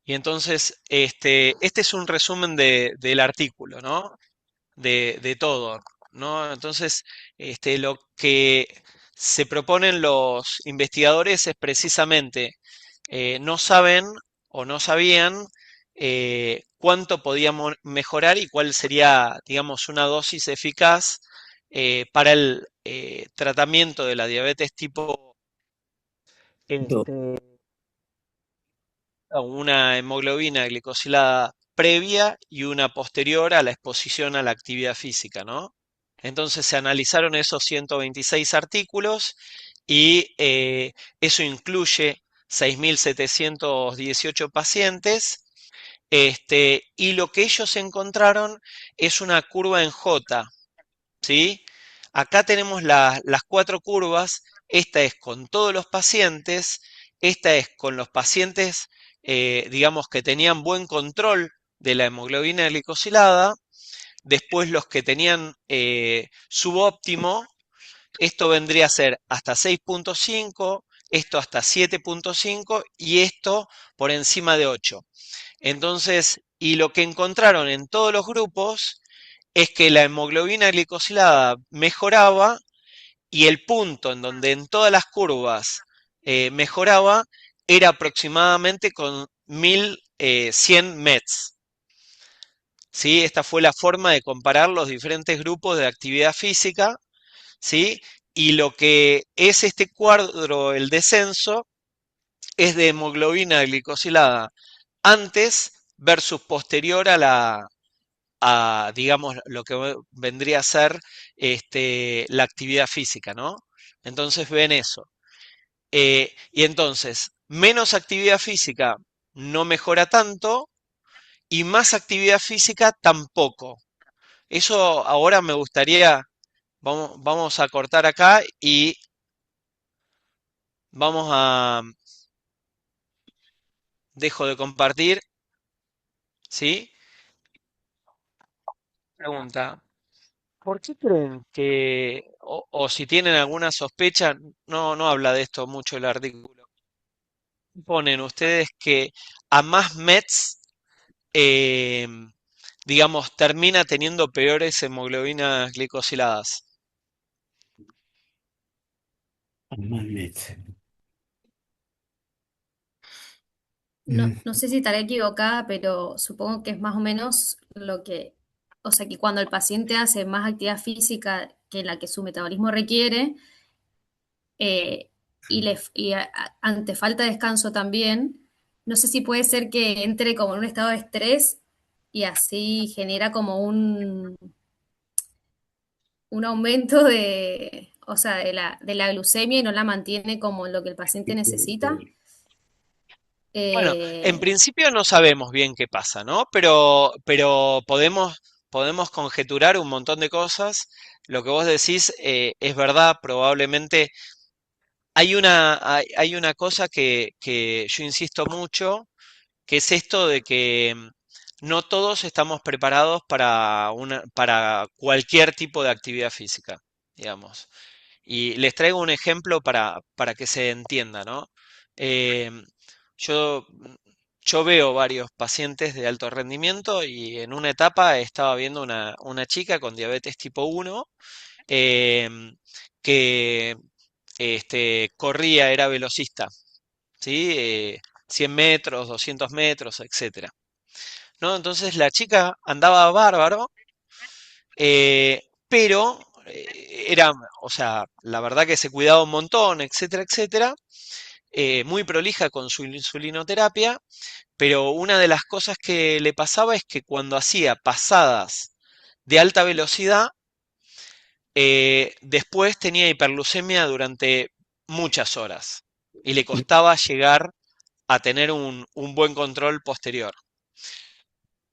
Y entonces, este es un resumen del artículo, ¿no? De todo, ¿no? Entonces, lo que se proponen los investigadores es precisamente, no saben o no sabían cuánto podíamos mejorar y cuál sería, digamos, una dosis eficaz para el tratamiento de la diabetes tipo Do- este, a una hemoglobina glicosilada previa y una posterior a la exposición a la actividad física, ¿no? Entonces se analizaron esos 126 artículos y eso incluye 6.718 pacientes. Y lo que ellos encontraron es una curva en J, ¿sí? Acá tenemos las cuatro curvas. Esta es con todos los pacientes, esta es con los pacientes, digamos, que tenían buen control de la hemoglobina glicosilada, después los que tenían subóptimo, esto vendría a ser hasta 6.5, esto hasta 7.5 y esto por encima de 8. Entonces, y lo que encontraron en todos los grupos es que la hemoglobina glicosilada mejoraba y el punto en donde en todas las curvas mejoraba era aproximadamente con 1100 METs. ¿Sí? Esta fue la forma de comparar los diferentes grupos de actividad física, ¿sí? Y lo que es este cuadro, el descenso, es de hemoglobina glicosilada antes versus posterior digamos, lo que vendría a ser la actividad física, ¿no? Entonces ven eso. Y entonces, menos actividad física no mejora tanto y más actividad física tampoco. Eso ahora me gustaría, vamos a cortar acá y vamos dejo de compartir, ¿sí? Pregunta, ¿por qué creen que, o si tienen alguna sospecha, no habla de esto mucho el artículo, ponen ustedes que a más METs, eh, digamos, termina teniendo peores hemoglobinas glicosiladas? Normalmente. No, Mm, no sé si estaré equivocada, pero supongo que es más o menos lo que, o sea, que cuando el paciente hace más actividad física que la que su metabolismo requiere, eh, ante falta de descanso también, no sé si puede ser que entre como en un estado de estrés y así genera como un aumento de, o sea, de la glucemia y no la mantiene como lo que el paciente necesita. Bueno, en Eh, principio no sabemos bien qué pasa, ¿no? Pero podemos conjeturar un montón de cosas. Lo que vos decís es verdad, probablemente hay una cosa que yo insisto mucho, que es esto de que no todos estamos preparados para cualquier tipo de actividad física, digamos. Y les traigo un ejemplo para que se entienda, ¿no? Em, yo, yo veo varios pacientes de alto rendimiento y en una etapa estaba viendo una chica con diabetes tipo 1 em, que corría, era velocista, ¿sí? 100 metros, 200 metros, etcétera. ¿No? Entonces la chica andaba bárbaro, pero era, o sea, la verdad que se cuidaba un montón, etcétera, etcétera, muy prolija con su insulinoterapia, pero una de las cosas que le pasaba es que cuando hacía pasadas de alta velocidad, después tenía hiperglucemia durante muchas horas y le costaba llegar a tener un buen control posterior.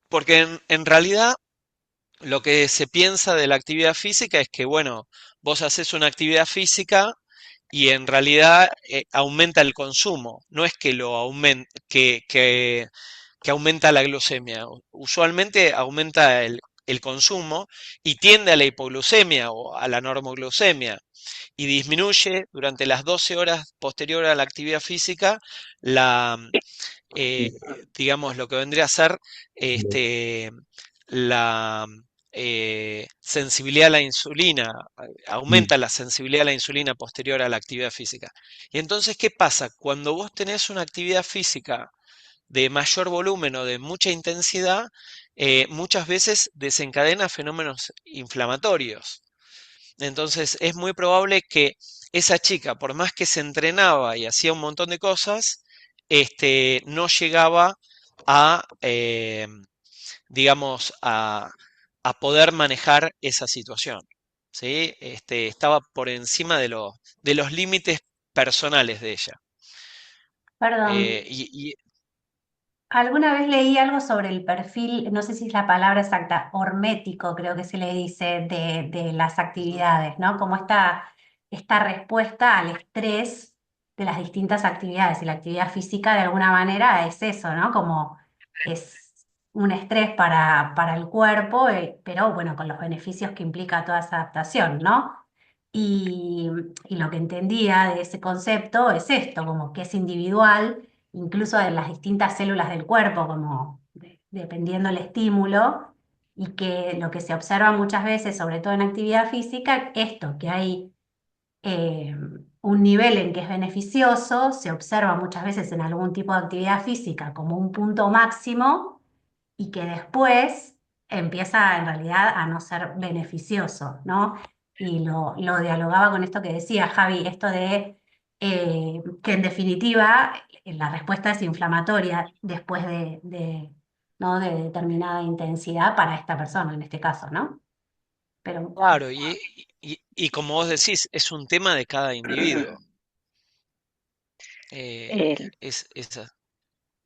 Porque en realidad lo que se piensa de la actividad física es que, bueno, vos haces una actividad física y en realidad aumenta el consumo, no es que lo que aumenta la glucemia. Usualmente aumenta el consumo y tiende a la hipoglucemia o a la normoglucemia y disminuye durante las 12 horas posteriores a la actividad física la, eh, digamos, lo que vendría a ser este, la sensibilidad a la insulina, mm, aumenta la sensibilidad a la insulina posterior a la actividad física. Y entonces, ¿qué pasa? Cuando vos tenés una actividad física de mayor volumen o de mucha intensidad, muchas veces desencadena fenómenos inflamatorios. Entonces es muy probable que esa chica, por más que se entrenaba y hacía un montón de cosas, no llegaba a, digamos, a poder manejar esa situación. ¿Sí? Estaba por encima de los límites personales de ella. Perdón, Eh, y, y- alguna vez leí algo sobre el perfil, no sé si es la palabra exacta, hormético, creo que se le dice, de las Ujú. actividades, ¿no? Como esta respuesta al estrés de las distintas actividades. Y la actividad física, de alguna manera, es eso, ¿no? Como es un estrés para el cuerpo, pero bueno, con los beneficios que implica toda esa adaptación, ¿no? Y, y lo que entendía de ese concepto es esto, como que es individual incluso de las distintas células del cuerpo, como dependiendo el estímulo, y que lo que se observa muchas veces, sobre todo en actividad física, esto, que hay eh, un nivel en que es beneficioso, se observa muchas veces en algún tipo de actividad física como un punto máximo y que después empieza en realidad a no ser beneficioso, ¿no? Y lo dialogaba con esto que decía Javi, esto de que en definitiva la respuesta es inflamatoria después ¿no? de determinada intensidad para esta persona, en este caso, ¿no? Pero claro, y como vos decís, es un tema de cada individuo. Eh, El- esa.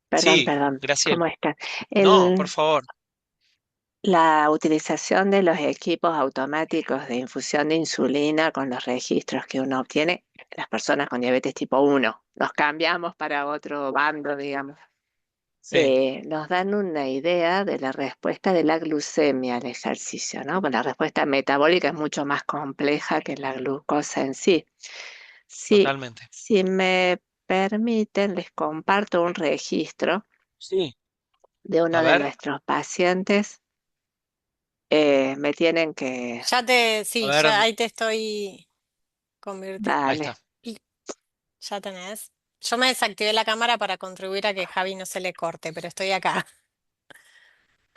Perdón, Sí, perdón, Graciela. ¿cómo está? No, por El, favor. la utilización de los equipos automáticos de infusión de insulina con los registros que uno obtiene, las personas con diabetes tipo 1, nos cambiamos para otro bando, digamos. Sí, nos dan una idea de la respuesta de la glucemia al ejercicio, ¿no? Pues la respuesta metabólica es mucho más compleja que la glucosa en sí. Si, totalmente. si me permiten, les comparto un registro Sí, de a uno de ver, nuestros pacientes. Me tienen que... a Sí, ver, ya ahí te estoy convirtiendo. ahí Dale, está. Ya tenés. Yo me desactivé la cámara para contribuir a que Javi no se le corte, pero estoy acá.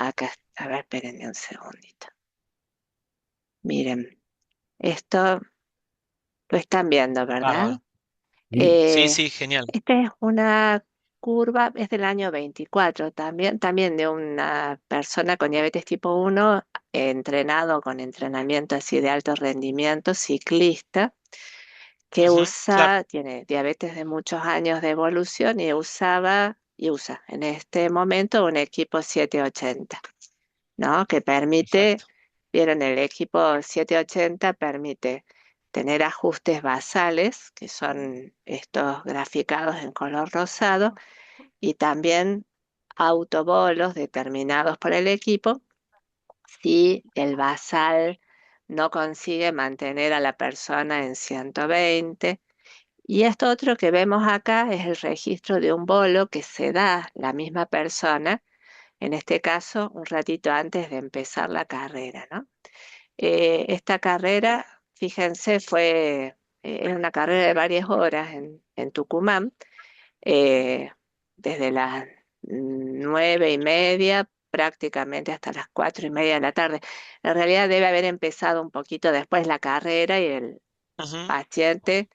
acá, a ver, espérenme un segundito. Miren, esto lo están viendo, ¿verdad? Bárbaro. Sí, Sí, Eh, sí, genial. Esta es una curva, es del año 24 también de una persona con diabetes tipo 1, entrenado con entrenamiento así de alto rendimiento, ciclista, que Ujú, claro. tiene diabetes de muchos años de evolución y usa en este momento un equipo 780, ¿no? Que permite, Perfecto. vieron, el equipo 780 permite tener ajustes basales, que son estos graficados en color rosado, y también autobolos determinados por el equipo si el basal no consigue mantener a la persona en 120. Y esto otro que vemos acá es el registro de un bolo que se da la misma persona, en este caso un ratito antes de empezar la carrera, ¿no? Esta carrera, fíjense, era una carrera de varias horas en Tucumán, eh, desde las 9:30 prácticamente hasta las 4:30 de la tarde. En realidad debe haber empezado un poquito después la carrera y el Ujú, paciente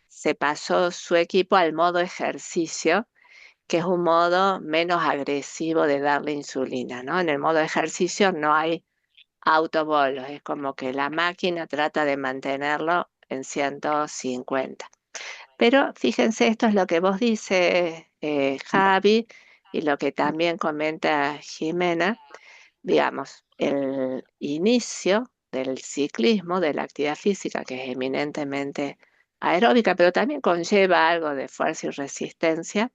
se pasó su equipo al modo ejercicio, que es un modo menos agresivo de darle insulina, ¿no? En el modo ejercicio no hay autobolos, es como que la máquina trata de mantenerlo en 150. Pero fíjense, esto es lo que vos dices, Javi, y lo que también comenta Jimena, digamos, el inicio del ciclismo, de la actividad física, que es eminentemente aeróbica, pero también conlleva algo de fuerza y resistencia,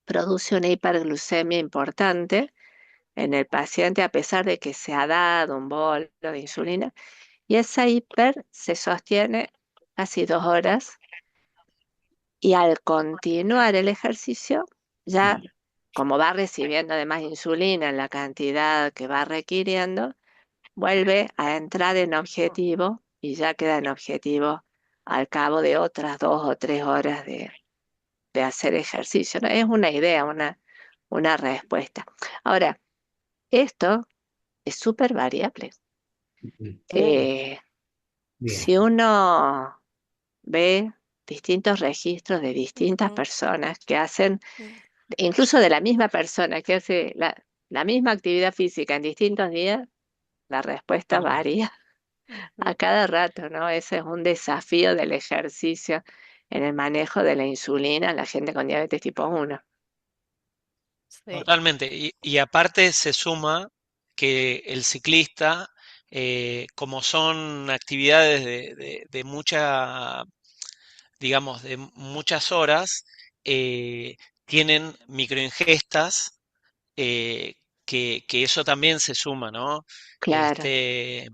produce una hiperglucemia importante en el paciente a pesar de que se ha dado un bolo de insulina, y esa hiper se sostiene casi 2 horas y al continuar el ejercicio, ya como va recibiendo además insulina en la cantidad que va requiriendo, vuelve a entrar en objetivo y ya queda en objetivo al cabo de otras 2 o 3 horas de hacer ejercicio, ¿no? Es una idea, una respuesta. Ahora, esto es súper variable. Eh, bien. si uno ve distintos registros de distintas Ujú. personas que hacen, Mm, incluso de la misma persona que hace la misma actividad física en distintos días, la respuesta tal cual. varía a ujú. cada rato, ¿no? Ese es un desafío del ejercicio en el manejo de la insulina en la gente con diabetes tipo 1. Sí. Totalmente. Y aparte se suma que el ciclista, como son actividades de mucha, digamos, de muchas horas, tienen microingestas, que eso también se suma, ¿no? Claro, Este,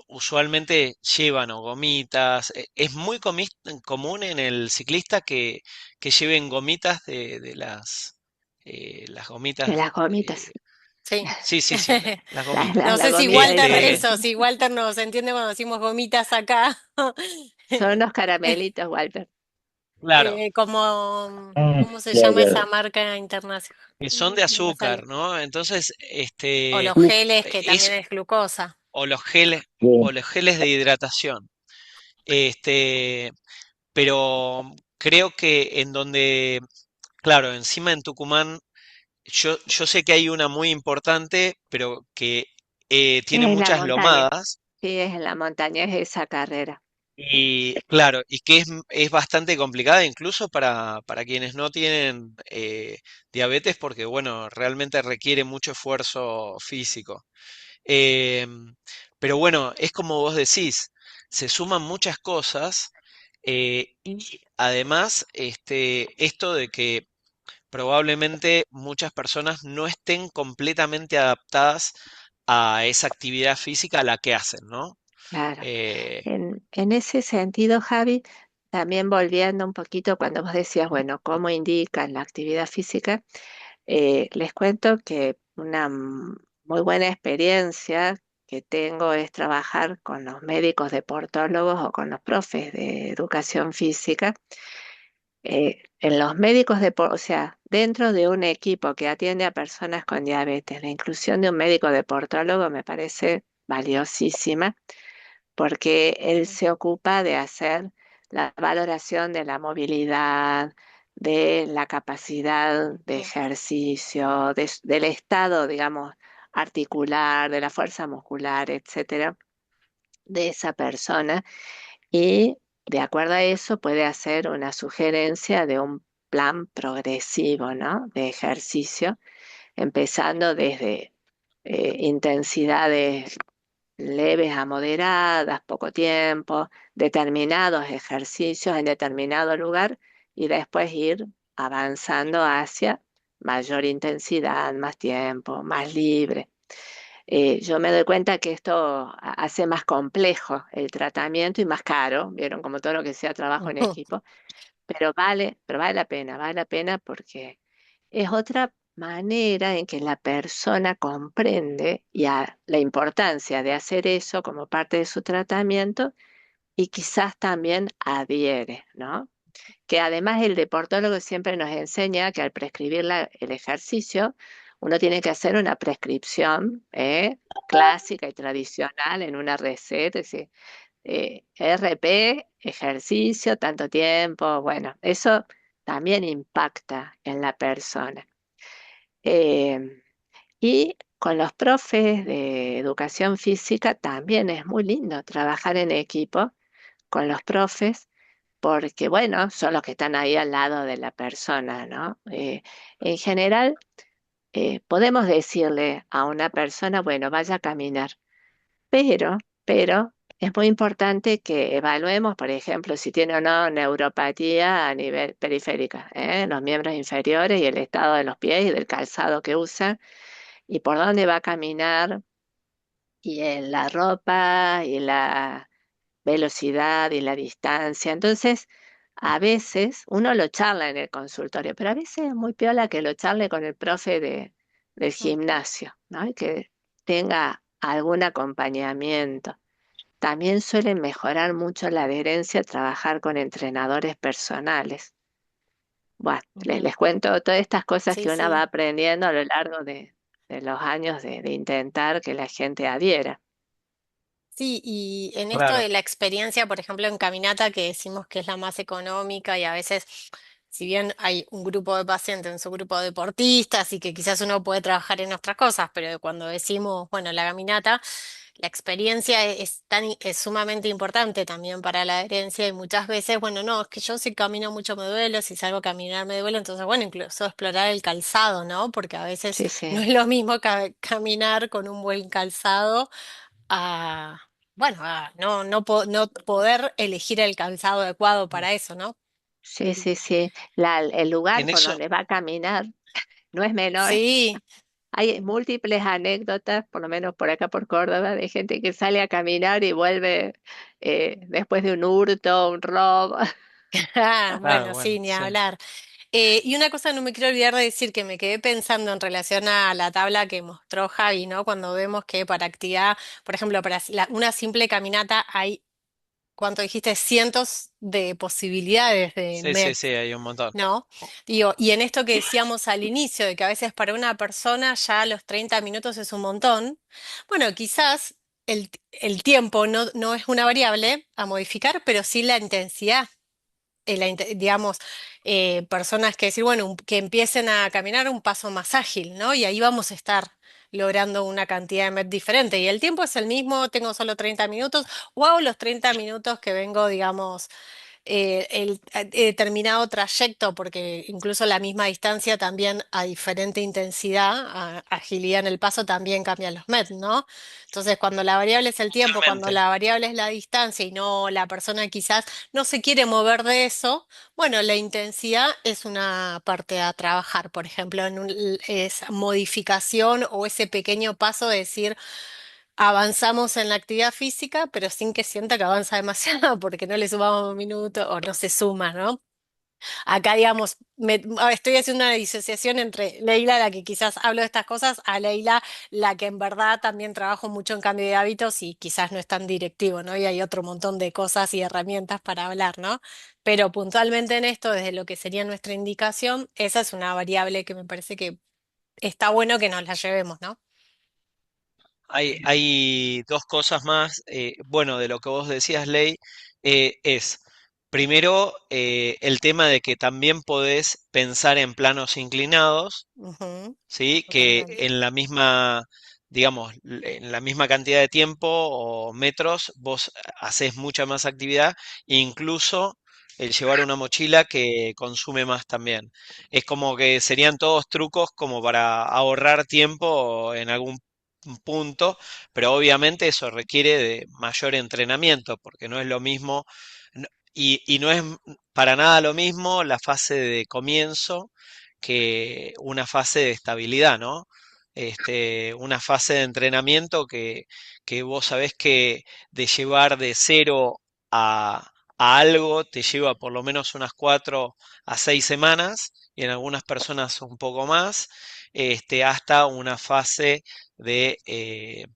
usualmente llevan o gomitas. Es muy común en el ciclista que lleven gomitas las de gomitas. las gomitas, eh, Sí. sí, sí, sí, las la, No gomitas. la sé si gomita Walter, esa Este, eso, si Walter nos entiende cuando decimos gomitas acá. son unos caramelitos, Walter. claro, Como, Mm, ¿cómo se ya, llama ya. esa marca internacional? que son No, de no me sale. azúcar, ¿no? Entonces, O los Sí, geles, que también es, es glucosa. o los geles, o sí. los geles de hidratación. Este, pero creo que en donde, claro, encima en Tucumán, yo sé que hay una muy importante, pero que tiene Es en la muchas montaña, lomadas sí, es en la montaña, es esa carrera. y, claro, y que es bastante complicada incluso para quienes no tienen diabetes, porque, bueno, realmente requiere mucho esfuerzo físico. Em, pero bueno, es como vos decís, se suman muchas cosas y además esto de que probablemente muchas personas no estén completamente adaptadas a esa actividad física a la que hacen, ¿no? Claro. Eh, En ese sentido, Javi, también volviendo un poquito cuando vos decías, bueno, ¿cómo indican la actividad física? Les cuento que una muy buena experiencia que tengo es trabajar con los médicos deportólogos o con los profes de educación física. En los médicos o sea, dentro de un equipo que atiende a personas con diabetes, la inclusión de un médico deportólogo me parece valiosísima porque él se ocupa de hacer la valoración de la movilidad, de la capacidad de ejercicio, del estado, digamos, articular, de la fuerza muscular, etcétera, de esa persona. Y de acuerdo a eso puede hacer una sugerencia de un plan progresivo, ¿no? De ejercicio, empezando desde intensidades leves a moderadas, poco tiempo, determinados ejercicios en determinado lugar y después ir avanzando hacia mayor intensidad, más tiempo, más libre. Yo me doy cuenta que esto hace más complejo el tratamiento y más caro, vieron como todo lo que sea trabajo en equipo, pero vale la pena porque es otra manera en que la persona comprende la importancia de hacer eso como parte de su tratamiento y quizás también adhiere, ¿no? Que además el deportólogo siempre nos enseña que al prescribir el ejercicio, uno tiene que hacer una prescripción clásica y tradicional en una receta, es decir, RP, ejercicio, tanto tiempo, bueno, eso también impacta en la persona. Eh, y con los profes de educación física también es muy lindo trabajar en equipo con los profes porque, bueno, son los que están ahí al lado de la persona, ¿no? En general, podemos decirle a una persona, bueno, vaya a caminar, pero es muy importante que evaluemos, por ejemplo, si tiene o no neuropatía a nivel periférica, los miembros inferiores y el estado de los pies y del calzado que usa y por dónde va a caminar y en la ropa y la velocidad y la distancia. Entonces, a veces uno lo charla en el consultorio, pero a veces es muy piola que lo charle con el profe del gimnasio, ¿no? Y que tenga algún acompañamiento. También suele mejorar mucho la adherencia trabajar con entrenadores personales. Bueno, Ujú. les cuento todas estas cosas Sí, que uno va sí. aprendiendo a lo largo de los años de intentar que la gente adhiera. Sí, y en esto claro. de la experiencia, por ejemplo, en caminata, que decimos que es la más económica y a veces, si bien hay un grupo de pacientes, en su grupo de deportistas y que quizás uno puede trabajar en otras cosas, pero cuando decimos, bueno, la caminata, la experiencia es sumamente importante también para la adherencia y muchas veces, bueno, no, es que yo si camino mucho me duele, si salgo a caminar me duele, entonces, bueno, incluso explorar el calzado, ¿no? Porque a veces Sí, no sí, es lo mismo caminar con un buen calzado a, bueno, a no poder elegir el calzado adecuado para eso, ¿no? sí, sí, sí. El lugar En por eso, donde va a caminar no es menor. Sí, Hay múltiples anécdotas, por lo menos por acá por Córdoba, de gente que sale a caminar y vuelve después de un hurto, un robo. claro, bueno, sí, bueno, ni sí. hablar. Y una cosa no me quiero olvidar de decir que me quedé pensando en relación a la tabla que mostró Javi, ¿no? Cuando vemos que para actividad, por ejemplo, para una simple caminata hay, ¿cuánto dijiste? Cientos de posibilidades de Sí, sí, sí, MET. hay un montón. ¿No? Digo, y en esto que decíamos al inicio, de que a veces para una persona ya los 30 minutos es un montón, bueno, quizás el tiempo no es una variable a modificar, pero sí la intensidad. Digamos, personas que decir, bueno, que empiecen a caminar un paso más ágil, ¿no? Y ahí vamos a estar logrando una cantidad de MET diferente. Y el tiempo es el mismo, tengo solo 30 minutos, o hago los 30 minutos que vengo, digamos determinado trayecto, porque incluso la misma distancia también a diferente intensidad, agilidad en el paso también cambian los MET, ¿no? Entonces, cuando la variable es el tiempo, cuando Totalmente. la variable es la distancia y no la persona quizás no se quiere mover de eso, bueno, la intensidad es una parte a trabajar, por ejemplo, esa modificación o ese pequeño paso de decir, avanzamos en la actividad física, pero sin que sienta que avanza demasiado, porque no le sumamos un minuto o no se suma, ¿no? Acá, digamos, estoy haciendo una disociación entre Leila, la que quizás hablo de estas cosas, a Leila, la que en verdad también trabajo mucho en cambio de hábitos y quizás no es tan directivo, ¿no? Y hay otro montón de cosas y herramientas para hablar, ¿no? Pero puntualmente en esto, desde lo que sería nuestra indicación, esa es una variable que me parece que está bueno que nos la llevemos, ¿no? Hay dos cosas más. Bueno, de lo que vos decías, Ley, es primero el tema de que también podés pensar en planos inclinados, Ujú, ¿sí? Que totalmente. en la misma, digamos, en la misma cantidad de tiempo o metros, vos haces mucha más actividad, e incluso el llevar una mochila que consume más también. Es como que serían todos trucos como para ahorrar tiempo en algún punto, pero obviamente eso requiere de mayor entrenamiento, porque no es lo mismo, y no es para nada lo mismo la fase de comienzo que una fase de estabilidad, ¿no? Una fase de entrenamiento que vos sabés que de llevar de cero a algo te lleva por lo menos unas 4 a 6 semanas y en algunas personas un poco más, hasta una fase de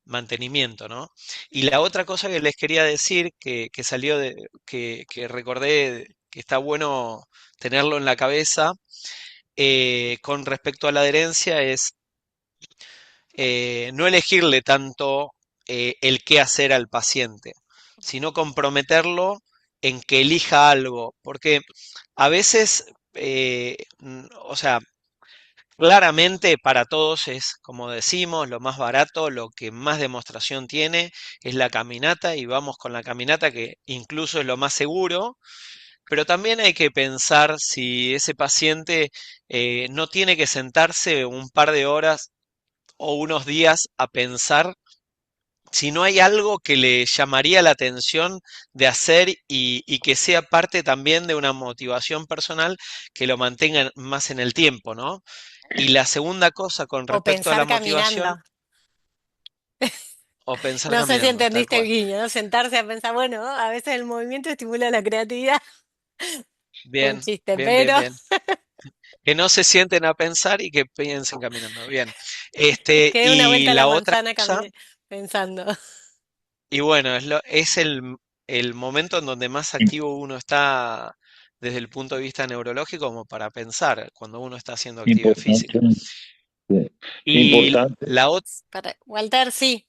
mantenimiento, ¿no? Y la otra cosa que les quería decir, que salió que recordé que está bueno tenerlo en la cabeza, con respecto a la adherencia es no elegirle tanto el qué hacer al paciente, sino comprometerlo en que elija algo, porque a veces, o sea, claramente para todos es, como decimos, lo más barato, lo que más demostración tiene es la caminata y vamos con la caminata que incluso es lo más seguro, pero también hay que pensar si ese paciente no tiene que sentarse un par de horas o unos días a pensar si no hay algo que le llamaría la atención de hacer y que sea parte también de una motivación personal que lo mantenga más en el tiempo, ¿no? Y la segunda cosa con O respecto a pensar la caminando. motivación, o pensar No sé si caminando, tal entendiste el cual. guiño, ¿no? Sentarse a pensar, bueno, a veces el movimiento estimula la creatividad. Fue un Bien, chiste, bien, bien, pero bien. Que no se sienten a pensar y que piensen caminando. Bien. quedé una Y vuelta a la la otra manzana cosa, pensando. y bueno, es el momento en donde más activo uno está desde el punto de vista neurológico como para pensar cuando uno está haciendo actividad Importante, física. sí, Y importante. la otra, Walter, sí.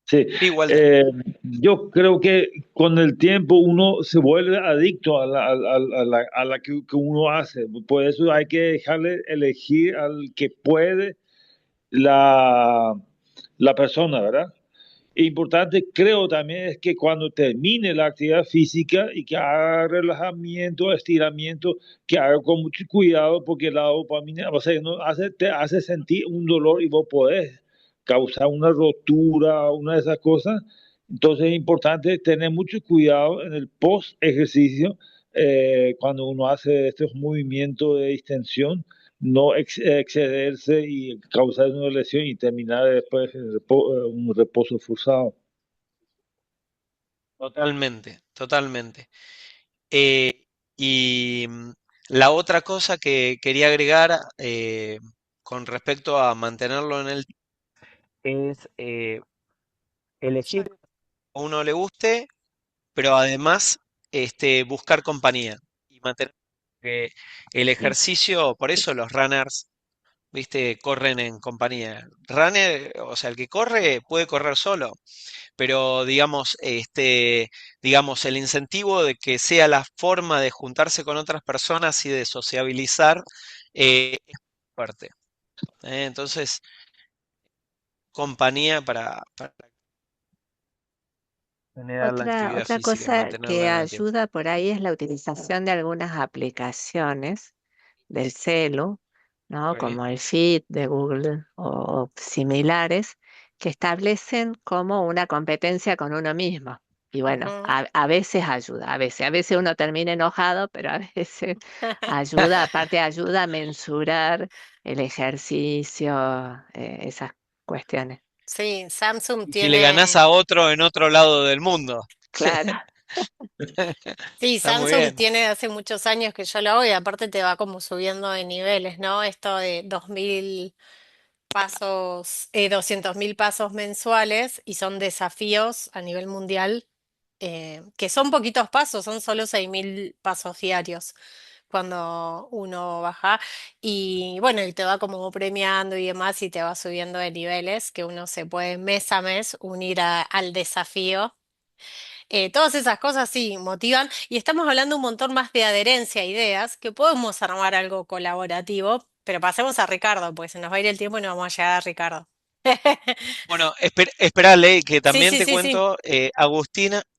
Sí, sí, Walter, eh, yo creo que con el tiempo uno se vuelve adicto a la que uno hace. Por eso hay que dejarle elegir al que puede la, la persona, ¿verdad? Importante, creo también, es que cuando termine la actividad física y que haga relajamiento, estiramiento, que haga con mucho cuidado, porque la dopamina, o sea, no te hace sentir un dolor y vos podés causar una rotura, una de esas cosas. Entonces es importante tener mucho cuidado en el post ejercicio, cuando uno hace estos movimientos de distensión, no excederse y causar una lesión y terminar después en un reposo forzado. totalmente, totalmente. Y la otra cosa que quería agregar con respecto a mantenerlo en el es elegir a uno le guste, pero además buscar compañía y mantener que el ejercicio, por eso los runners, viste, corren en compañía. Runner, o sea, el que corre puede correr solo, pero digamos, el incentivo de que sea la forma de juntarse con otras personas y de sociabilizar es fuerte. Entonces, compañía para generar la Otra, actividad otra física y cosa que mantenerla en el tiempo. ayuda por ahí es la utilización de algunas aplicaciones del celu, ¿no? Ok. Como el Fit de Google o similares, que establecen como una competencia con uno mismo. Y bueno, Ujú. a veces ayuda, a veces uno termina enojado, pero a veces ayuda, aparte ayuda a mensurar el ejercicio, esas cuestiones. Sí, Samsung Y si le ganás tiene, a otro en otro lado del mundo. Claro. sí, Está muy Samsung bien. tiene hace muchos años que yo lo hago y aparte te va como subiendo de niveles, ¿no? Esto de 2000 pasos, 200.000 pasos mensuales y son desafíos a nivel mundial, que son poquitos pasos, son solo 6.000 pasos diarios cuando uno baja y bueno, y te va como premiando y demás y te va subiendo de niveles que uno se puede mes a mes unir al desafío. Todas esas cosas sí motivan y estamos hablando un montón más de adherencia a ideas, que podemos armar algo colaborativo, pero pasemos a Ricardo, pues se nos va a ir el tiempo y no vamos a llegar a Ricardo. Bueno, espera, Ley, que Sí, también sí, te sí, sí. cuento,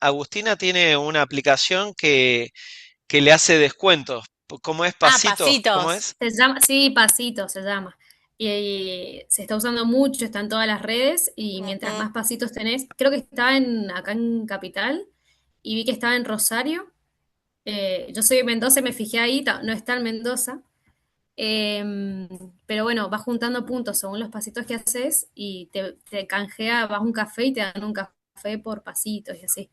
Agustina tiene una aplicación que le hace descuentos. ¿Cómo es Ah, Pasito? ¿Cómo pasitos. es? Se llama, sí, Pasito se llama. Y se está usando mucho, está en todas las redes y mientras Ujú. más pasitos tenés, creo que estaba acá en Capital y vi que estaba en Rosario. Yo soy de Mendoza y me fijé ahí, no está en Mendoza. Em, pero bueno, vas juntando puntos según los pasitos que haces y te canjea, vas a un café y te dan un café por pasitos y así.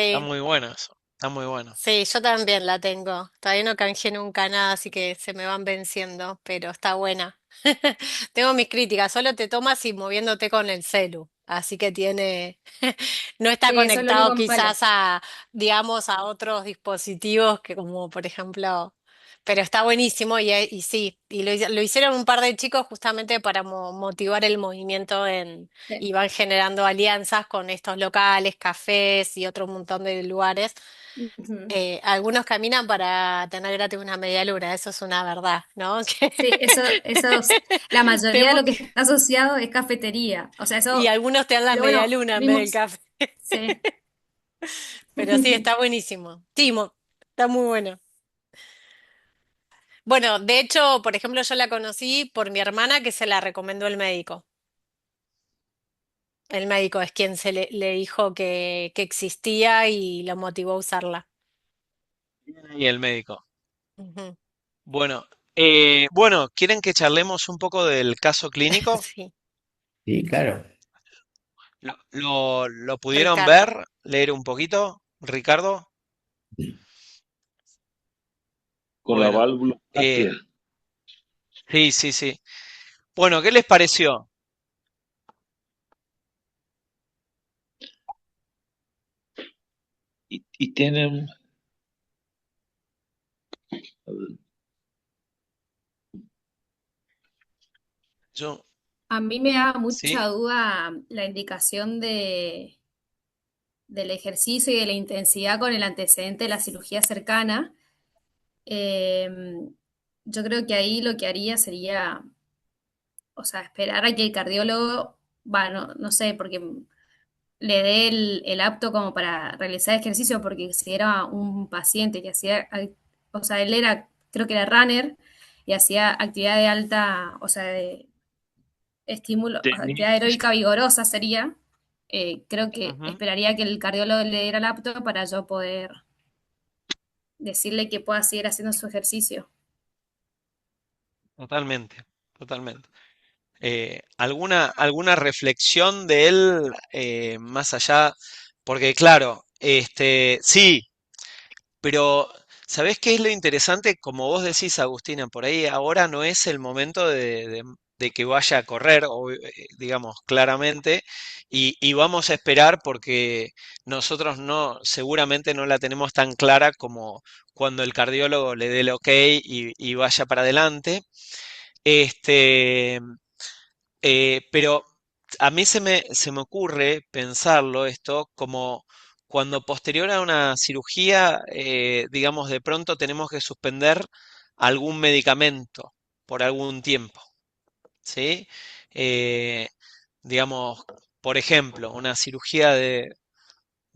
Está Sí, muy bueno eso. Está muy bueno. sí, yo también la tengo. Todavía no canjeé nunca nada, así que se me van venciendo, pero está buena. Tengo mis críticas, solo te tomas y moviéndote con el celu, así que tiene, no está Sí, eso es lo conectado único malo. quizás a, digamos, a otros dispositivos que como por ejemplo, pero está buenísimo y sí, y lo hicieron un par de chicos justamente para motivar el movimiento Sí. y van generando alianzas con estos locales, cafés y otro montón de lugares. Ujú. Algunos caminan para tener gratis una media luna, eso es una verdad, ¿no? Sí, la Te mayoría de mu- lo que está asociado es cafetería. O sea, y eso, algunos te dan la pero media bueno, luna en vez del vimos, café. sí. Pero sí, está buenísimo. Timo, está muy bueno. Bueno, de hecho, por ejemplo, yo la conocí por mi hermana que se la recomendó el médico. El médico es quien le dijo que existía y lo motivó a usarla. Y el médico. Ujú. Bueno, ¿quieren que charlemos un poco del caso clínico? Sí, Sí, claro. ¿Lo pudieron Ricardo. ver, leer un poquito, Ricardo? con la Bueno, válvula eh, áctea. sí, sí, sí. Bueno, ¿qué les pareció? Y tienen, a ver, Yo, A mí me da sí, mucha duda la indicación del ejercicio y de la intensidad con el antecedente de la cirugía cercana. Eh, yo creo que ahí lo que haría sería, o sea, esperar a que el cardiólogo, bueno, no sé, porque le dé el apto como para realizar ejercicio, porque si era un paciente que hacía, o sea, él era, creo que era runner y hacía actividad de alta, o sea, de estímulo, o sea, actividad tenía, aeróbica vigorosa sería, creo que ujú, esperaría que el cardiólogo le diera el apto para yo poder decirle que pueda seguir haciendo su ejercicio. totalmente, totalmente. ¿Alguna reflexión de él más allá? Porque claro, sí, pero ¿sabés qué es lo interesante? Como vos decís, Agustina, por ahí ahora no es el momento de que vaya a correr, o, digamos, claramente, y vamos a esperar porque nosotros no, seguramente no la tenemos tan clara como cuando el cardiólogo le dé el ok y vaya para adelante. Este, pero a mí se me ocurre pensarlo esto como cuando posterior a una cirugía, digamos, de pronto tenemos que suspender algún medicamento por algún tiempo, ¿sí? Eh, digamos, por ejemplo, una cirugía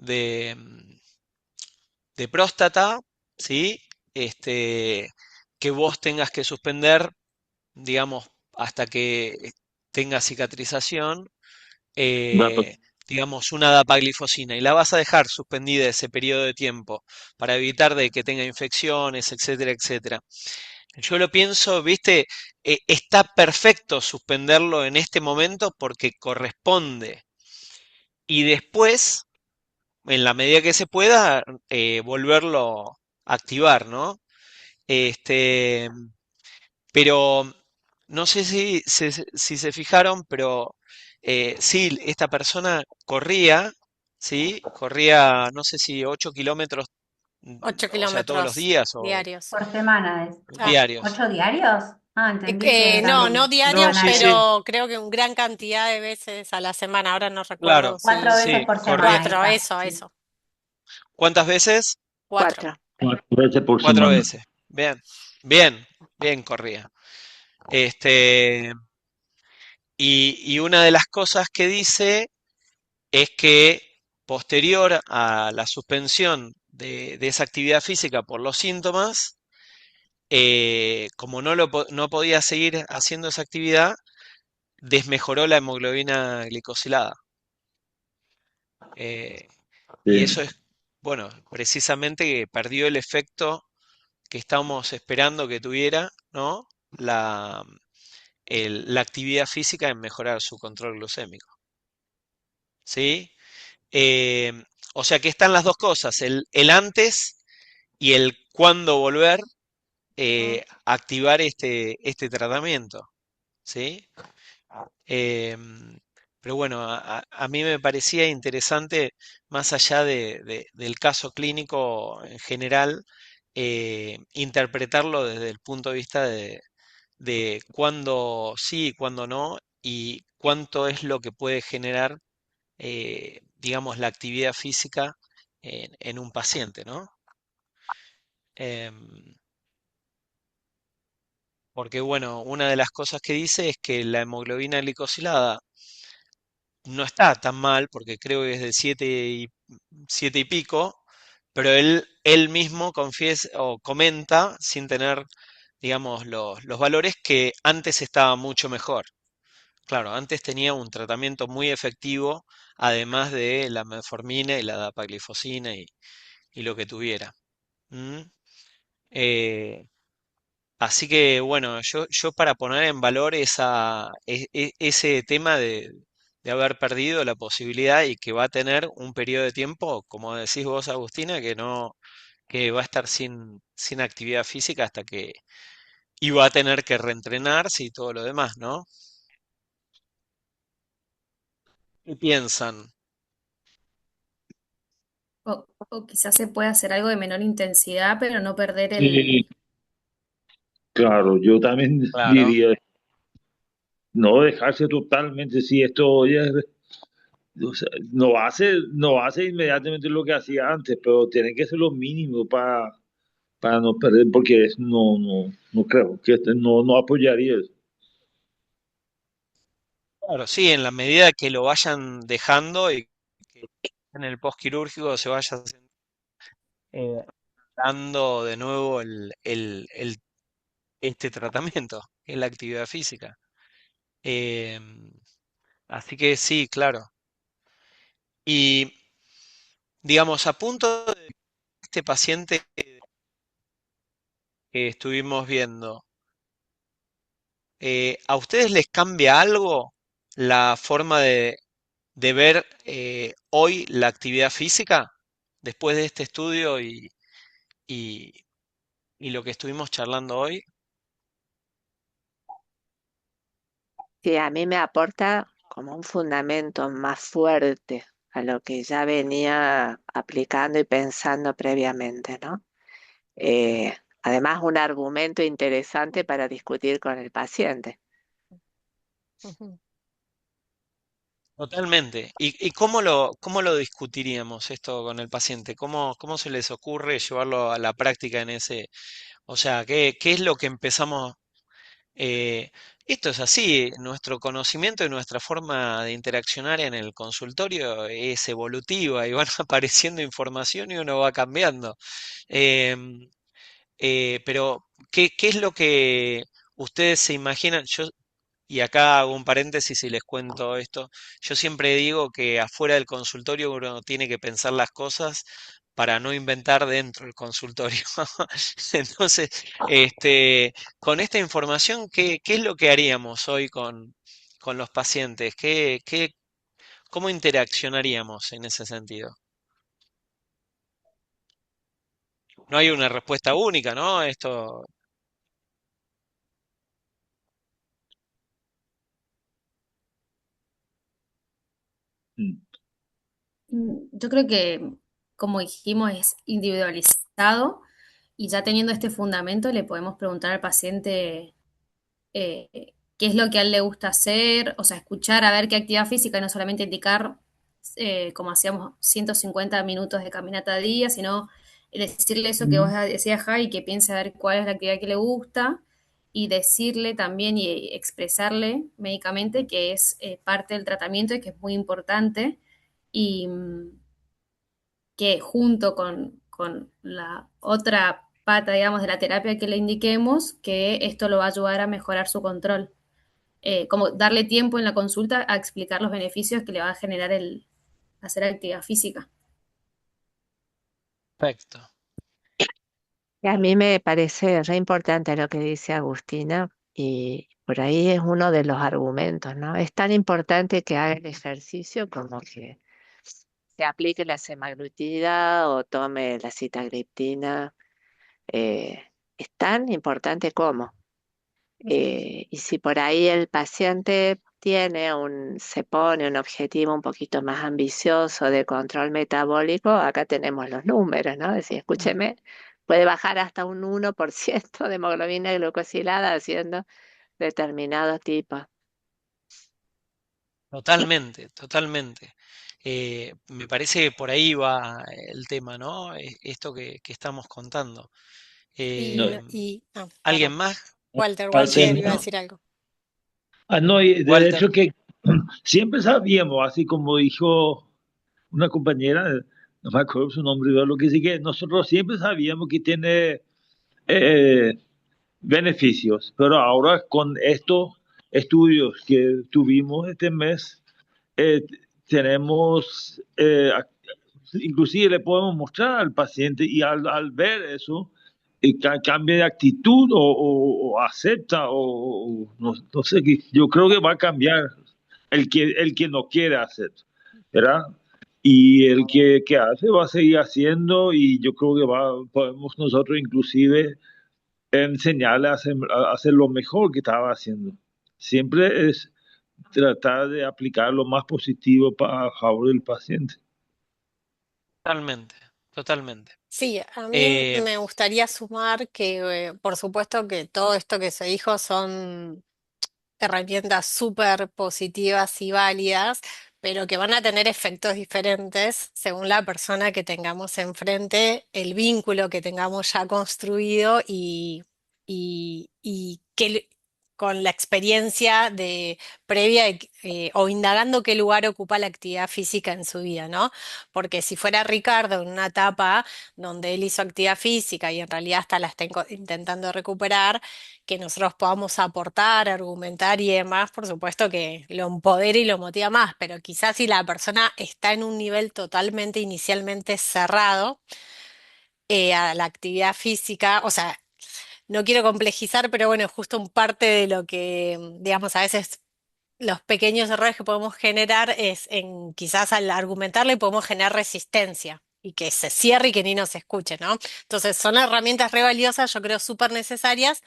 de, de próstata, ¿sí? Que vos tengas que suspender, digamos, hasta que tenga cicatrización, Bueno, eh, digamos, una dapaglifosina y la vas a dejar suspendida ese periodo de tiempo para evitar de que tenga infecciones, etcétera, etcétera. Yo lo pienso, viste, está perfecto suspenderlo en este momento porque corresponde y después, en la medida que se pueda, volverlo a activar, ¿no? Este, pero no sé si se fijaron, pero sí, esta persona corría, ¿sí? Corría, no sé si 8 kilómetros, 8 o sea, todos los kilómetros días o diarios. Por semana es. Ah, diarios. ¿8 diarios? Ah, entendí que no, no eran No, diarios, sí, semanales. sí, pero creo que una gran cantidad de veces a la semana. Ahora no recuerdo claro, Cuatro si veces sí, por semana, corría. ahí 4, está. eso, Sí. eso. ¿Cuántas veces? 4. 4. 4 veces por 4 semana. veces. Bien, bien, bien corría. Este, y una de las cosas que dice es que posterior a la suspensión de esa actividad física por los síntomas, como no podía seguir haciendo esa actividad, desmejoró la hemoglobina glicosilada. Eh, y Sí, eso es, bueno, precisamente que perdió el efecto que estábamos esperando que tuviera, ¿no? La, la actividad física en mejorar su control glucémico. ¿Sí? Eh, o sea que están las dos cosas, el antes y el cuándo volver a activar este tratamiento. ¿Sí? Em, pero bueno, a mí me parecía interesante, más allá del caso clínico en general, interpretarlo desde el punto de vista de cuándo sí y cuándo no, y cuánto es lo que puede generar, digamos, la actividad física en un paciente, ¿no? Em, porque, bueno, una de las cosas que dice es que la hemoglobina glicosilada no está tan mal, porque creo que es de 7 y pico, pero él mismo confiesa o comenta, sin tener, digamos, los valores, que antes estaba mucho mejor. Claro, antes tenía un tratamiento muy efectivo, además de la metformina y la dapaglifosina y lo que tuviera. ¿Mm? Eh, Así que bueno, yo para poner en valor ese tema de haber perdido la posibilidad y que va a tener un periodo de tiempo, como decís vos, Agustina, que no, que va a estar sin actividad física hasta que, y va a tener que reentrenarse y todo lo demás, ¿no? ¿Qué piensan? O quizás se puede hacer algo de menor intensidad, pero no perder sí, el... claro, yo también Claro. diría, no dejarse totalmente, si esto ya o sea, no hace inmediatamente lo que hacía antes, pero tiene que ser lo mínimo para no perder, porque no creo que no apoyaría eso. Claro, sí, en la medida que lo vayan dejando y que en el postquirúrgico se vaya dando de nuevo este tratamiento, que es la actividad física. Em, Así que sí, claro. Y digamos, a punto de este paciente que estuvimos viendo, ¿a ustedes les cambia algo la forma de ver hoy la actividad física después de este estudio y, y lo que estuvimos charlando hoy? Sí, a mí me aporta como un fundamento más fuerte a lo que ya venía aplicando y pensando previamente, ¿no? Además, un argumento interesante para discutir con el paciente. Ujú. Totalmente. ¿Y cómo lo discutiríamos esto con el paciente? ¿Cómo se les ocurre llevarlo a la práctica en ese? O sea, ¿qué es lo que empezamos? eh, esto es así, nuestro conocimiento y nuestra forma de interaccionar en el consultorio es evolutiva y van apareciendo información y uno va cambiando. Em, pero, ¿qué es lo que ustedes se imaginan? Y acá hago un paréntesis y les cuento esto. Yo siempre digo que afuera del consultorio uno tiene que pensar las cosas para no inventar dentro del consultorio. Entonces, con esta información, ¿qué es lo que haríamos hoy con los pacientes? ¿Cómo interaccionaríamos en ese sentido? No hay una respuesta única, ¿no? Esto, Mm, Yo creo que, como dijimos, es individualizado y ya teniendo este fundamento le podemos preguntar al paciente qué es lo que a él le gusta hacer, o sea, escuchar a ver qué actividad física y no solamente indicar, como hacíamos, 150 minutos de caminata a día, sino decirle eso que vos mm. decías, Javi, que piense a ver cuál es la actividad que le gusta y decirle también y expresarle médicamente que es parte del tratamiento y que es muy importante y que junto con la otra pata, digamos, de la terapia que le indiquemos, que esto lo va a ayudar a mejorar su control. Como darle tiempo en la consulta a explicar los beneficios que le va a generar el hacer actividad física. perfecto. Y a mí me parece re importante lo que dice Agustina y por ahí es uno de los argumentos, ¿no? Es tan importante que haga el ejercicio como que se aplique la semaglutida o tome la sitagliptina. eh, es tan importante como. Y si por ahí el paciente se pone un objetivo un poquito más ambicioso de control metabólico, acá tenemos los números, ¿no? Decir, escúcheme, puede bajar hasta un 1% de hemoglobina glucosilada haciendo determinado tipo. Totalmente, totalmente. Me parece que por ahí va el tema, ¿no? Esto que estamos contando. Y, No, Eh, ¿Alguien perdón, más? Walter Sí, iba a decir algo. no, y de Walter. hecho que siempre sabíamos, así como dijo una compañera, no me acuerdo su nombre, pero lo que sí que nosotros siempre sabíamos que tiene eh, beneficios, pero ahora con estos estudios que tuvimos este mes, eh, tenemos, inclusive le podemos mostrar al paciente y al ver eso, cambia de actitud o acepta o no sé, yo creo que va a cambiar el que no quiere hacer, ¿verdad? Y el que hace va a seguir haciendo y yo creo que podemos nosotros inclusive enseñarle a hacer lo mejor que estaba haciendo. Siempre es tratar de aplicar lo más positivo a favor del paciente. Totalmente, totalmente. Sí, a mí Eh, me gustaría sumar que, por supuesto, que todo esto que se dijo son herramientas súper positivas y válidas, pero que van a tener efectos diferentes según la persona que tengamos enfrente, el vínculo que tengamos ya construido y con la experiencia de previa o indagando qué lugar ocupa la actividad física en su vida, ¿no? Porque si fuera Ricardo en una etapa donde él hizo actividad física y en realidad hasta la está intentando recuperar, que nosotros podamos aportar, argumentar y demás, por supuesto que lo empodera y lo motiva más, pero quizás si la persona está en un nivel totalmente inicialmente cerrado a la actividad física, o sea, no quiero complejizar, pero bueno, justo un parte de lo que, digamos, a veces los pequeños errores que podemos generar es en quizás al argumentarle podemos generar resistencia. Y que se cierre y que ni nos escuche, ¿no? Entonces, son herramientas re valiosas, yo creo súper necesarias,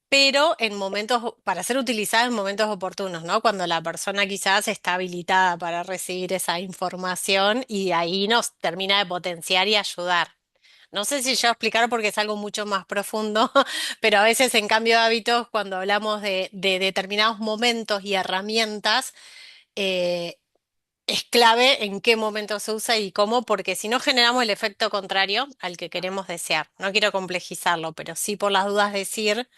pero en momentos, para ser utilizada en momentos oportunos, ¿no? Cuando la persona quizás está habilitada para recibir esa información y ahí nos termina de potenciar y ayudar. No sé si yo explicar porque es algo mucho más profundo, pero a veces en cambio de hábitos, cuando hablamos de determinados momentos y herramientas, eh, es clave en qué momento se usa y cómo, porque si no generamos el efecto contrario al que queremos desear. No quiero complejizarlo, pero sí por las dudas decir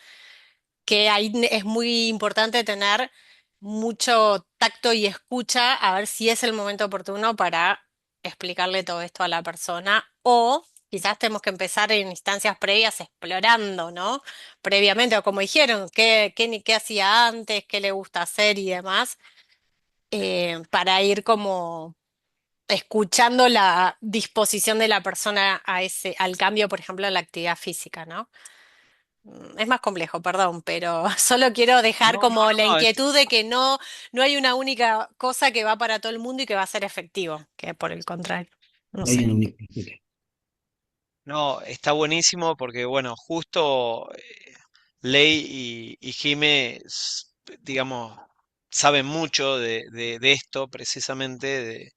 que ahí es muy importante tener mucho tacto y escucha a ver si es el momento oportuno para explicarle todo esto a la persona o quizás tenemos que empezar en instancias previas explorando, ¿no? Previamente, o como dijeron, qué hacía antes, qué le gusta hacer y demás, para ir como escuchando la disposición de la persona a al cambio, por ejemplo, en la actividad física, ¿no? Es más complejo, perdón, pero solo quiero dejar No, no, como la no, inquietud de que no hay una única cosa que va para todo el mundo y que va a ser efectivo, que por el contrario, no sé. Alguien en mi escucha. no, está buenísimo porque, bueno, justo Ley y Jime, digamos, saben mucho de esto precisamente,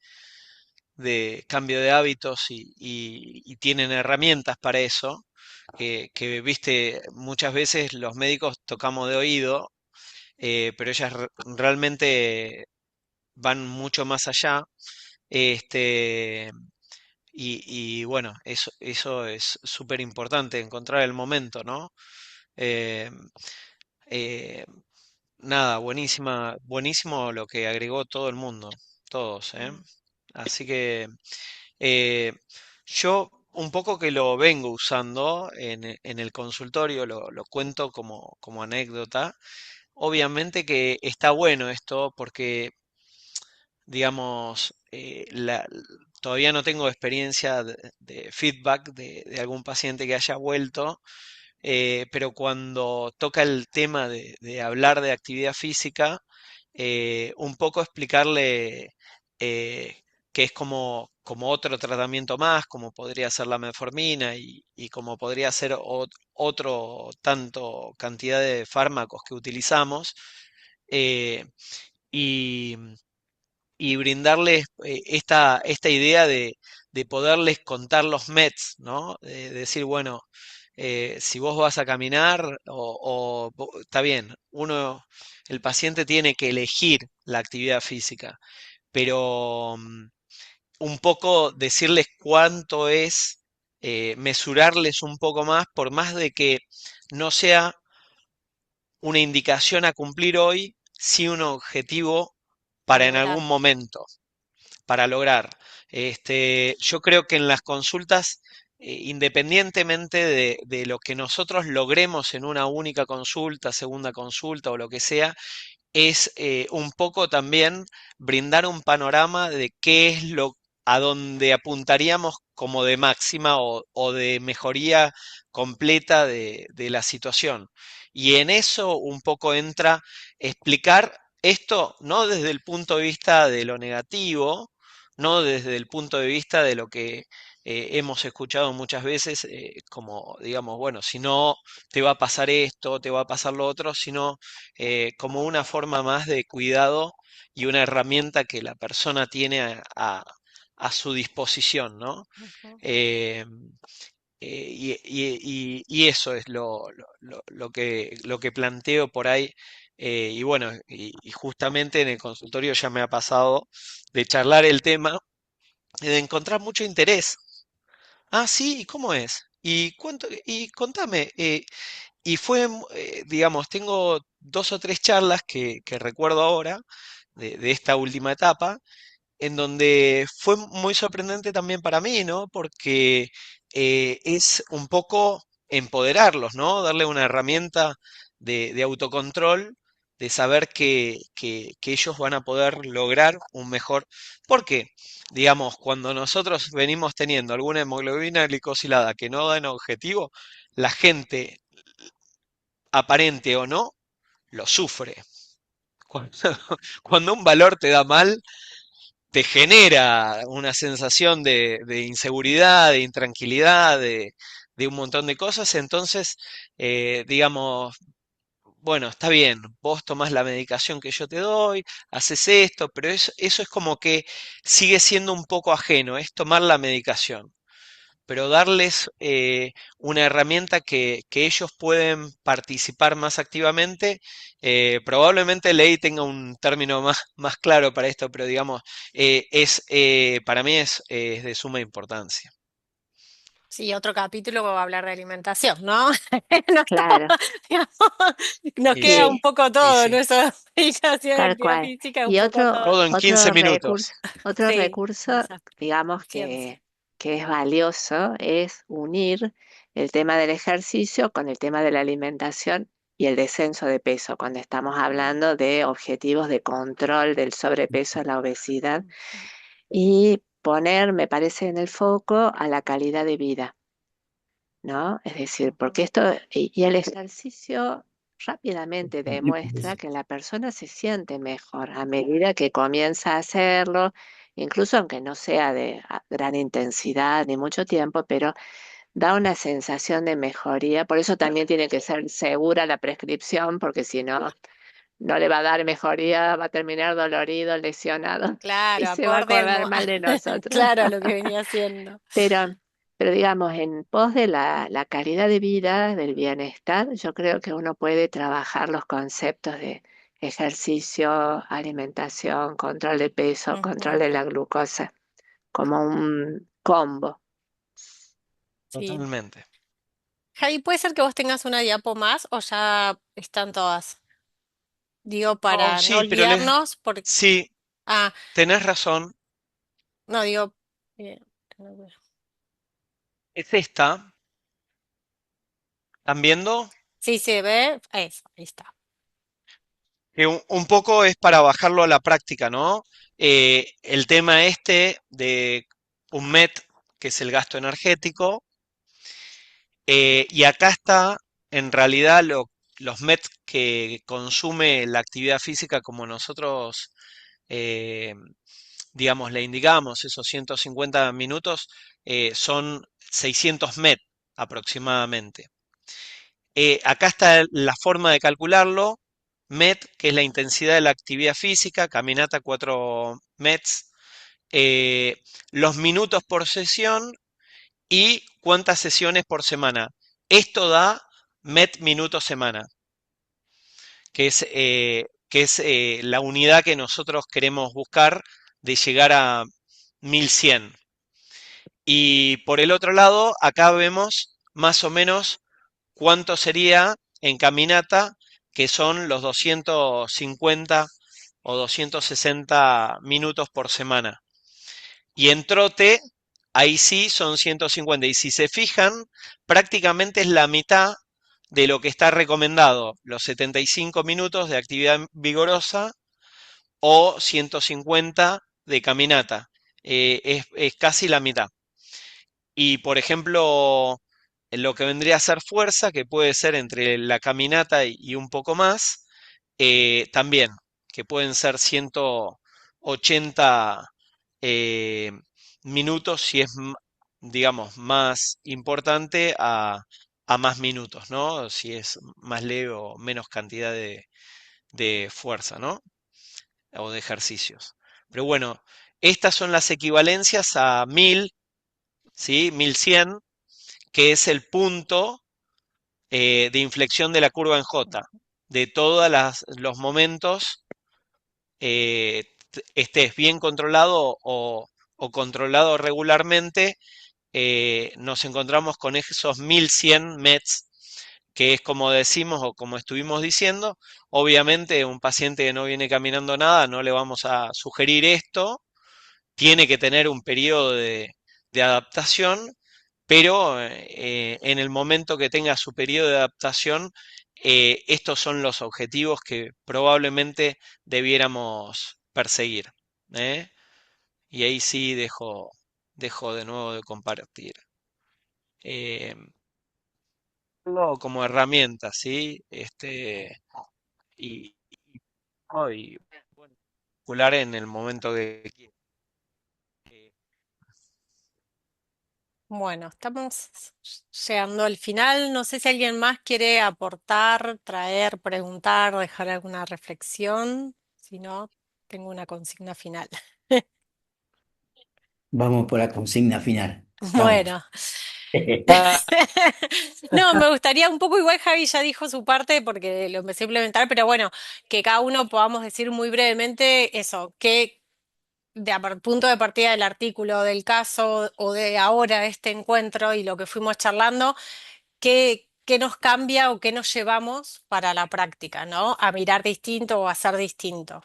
de cambio de hábitos y tienen herramientas para eso, que, viste, muchas veces los médicos tocamos de oído, pero ellas realmente van mucho más allá. Este, y bueno, eso es súper importante, encontrar el momento, ¿no? Eh, eh, Nada, buenísimo lo que agregó todo el mundo, todos, ¿eh? Mm, Así que eh, yo un poco que lo vengo usando en el consultorio, lo cuento como anécdota. Obviamente que está bueno esto porque, digamos, todavía no tengo experiencia de feedback de algún paciente que haya vuelto, pero cuando toca el tema de hablar de actividad física, un poco explicarle eh, que es como otro tratamiento más, como podría ser la metformina y como podría ser otro tanto cantidad de fármacos que utilizamos, eh, y, y brindarles esta idea de poderles contar los METs, ¿no? De decir, bueno, si vos vas a caminar está bien, el paciente tiene que elegir la actividad física, pero un poco decirles cuánto es, mesurarles un poco por más de que no sea una indicación a cumplir hoy, sí un objetivo para para en algún lograr. momento para lograr. Yo creo que en las consultas, independientemente de lo que nosotros logremos en una única consulta, segunda consulta o lo que sea, es un poco también brindar un panorama de qué es lo a donde apuntaríamos como de máxima o de mejoría completa de la situación. Y en eso un poco entra explicar esto no desde el punto de vista de lo negativo, no desde el punto de vista de lo que hemos escuchado muchas veces, como digamos, bueno, si no te va a pasar esto, te va a pasar lo otro, sino como una forma más de cuidado y una herramienta que la persona tiene a su disposición, ¿no? Ujú. Eh, y eso es lo que planteo por ahí. Y bueno, y justamente en el consultorio ya me ha pasado de charlar el tema y de encontrar mucho interés. Ah, sí, ¿y cómo es? ¿Y cuánto? Y contame, y fue, digamos, tengo dos o tres charlas que recuerdo ahora de esta última etapa, en donde fue muy sorprendente también para mí, ¿no? Porque es un poco empoderarlos, ¿no? Darle una herramienta de autocontrol, de saber que ellos van a poder lograr un mejor. Porque, digamos, cuando nosotros venimos teniendo alguna hemoglobina glicosilada que no da en objetivo, la gente, aparente o no, lo sufre. Cuando, cuando un valor te da mal, te genera una sensación de inseguridad, de intranquilidad, de un montón de cosas. Entonces, digamos, bueno, está bien, vos tomás la medicación que yo te doy, haces esto, pero eso es como que sigue siendo un poco ajeno, es tomar la medicación, pero darles una herramienta que ellos pueden participar más activamente. Probablemente Ley tenga un término más claro para esto, pero digamos, para mí es de suma importancia. Sí, otro capítulo va a hablar de alimentación, ¿no? No estamos, Claro, digamos, nos Y queda sí, un poco y todo, ¿no? sí. Eso de medicación, tal actividad cual. física, un Y poco otro, todo. Todo en 15 otro recurso, minutos. otro Sí, recurso, exacto, digamos ciencia. que es valioso, es unir el tema del ejercicio con el tema de la alimentación y el descenso de peso, cuando estamos hablando de objetivos de control del sobrepeso, la obesidad, y poner, me parece, en el foco a la calidad de vida. ¿No? Es decir, porque esto, y el ejercicio rápidamente demuestra que la persona se siente mejor a medida que comienza a hacerlo, incluso aunque no sea de gran intensidad ni mucho tiempo, pero da una sensación de mejoría. Por eso también tiene que ser segura la prescripción, porque si no, no le va a dar mejoría, va a terminar dolorido, lesionado y Claro, se va a acorde acordar mal de nosotros. claro, a lo que venía haciendo. Pero, pero digamos, en pos de la calidad de vida, del bienestar, yo creo que uno puede trabajar los conceptos de ejercicio, alimentación, control de peso, control Ujú, de la glucosa, como un combo. sí. Totalmente. Javi, ¿puede ser que vos tengas una diapo más o ya están todas? Digo, No, para no sí, pero olvidarnos, porque... sí, Ah, tenés razón. no, digo... Es esta. ¿Están viendo? Sí, se ve. Eso, ahí está. Que un poco es para bajarlo a la práctica, ¿no? El tema este de un MET, que es el gasto energético, y acá está, en realidad, los MET que consume la actividad física como nosotros, eh, digamos, le indicamos, esos 150 minutos, son 600 MET aproximadamente. Acá está la forma de calcularlo. MET, que es la intensidad de la actividad física, caminata 4 METs, eh, los minutos por sesión y cuántas sesiones por semana. Esto da MET minuto semana, que es la unidad que nosotros queremos buscar de llegar a 1100. Y por el otro lado, acá vemos más o menos cuánto sería en caminata, que son los 250 o 260 minutos por semana. Y en trote, ahí sí son 150. Y si se fijan, prácticamente es la mitad de lo que está recomendado, los 75 minutos de actividad vigorosa o 150 de caminata. Es casi la mitad. Y por ejemplo, en lo que vendría a ser fuerza, que puede ser entre la caminata y un poco más, también, que pueden ser 180 eh, minutos si es, digamos, más importante a más minutos, ¿no? Si es más leve o menos cantidad de fuerza, ¿no? O de ejercicios. Pero bueno, estas son las equivalencias a 1000, ¿sí? 1100, que es el punto de inflexión de la curva en J, de todos los momentos, estés bien controlado o controlado regularmente, nos encontramos con esos 1100 METs, que es como decimos o como estuvimos diciendo. Obviamente, un paciente que no viene caminando nada, no le vamos a sugerir esto, tiene que tener un periodo de adaptación, pero en el momento que tenga su periodo de adaptación, estos son los objetivos que probablemente debiéramos perseguir. ¿Eh? Y ahí sí dejo de nuevo de compartir. Eh, como herramienta, ¿sí? Y, ¿no? Y bueno, calcular en el momento que quiera. Eh, Bueno, estamos llegando al final. No sé si alguien más quiere aportar, traer, preguntar, dejar alguna reflexión. Si no, tengo una consigna final. Vamos por la consigna final. Vamos. Bueno. No, me gustaría un poco, igual Javi ya dijo su parte porque lo empecé a implementar, pero bueno, que cada uno podamos decir muy brevemente eso, punto de partida del artículo, del caso o de ahora este encuentro y lo que fuimos charlando, qué nos cambia o qué nos llevamos para la práctica, ¿no? A mirar distinto o a hacer distinto.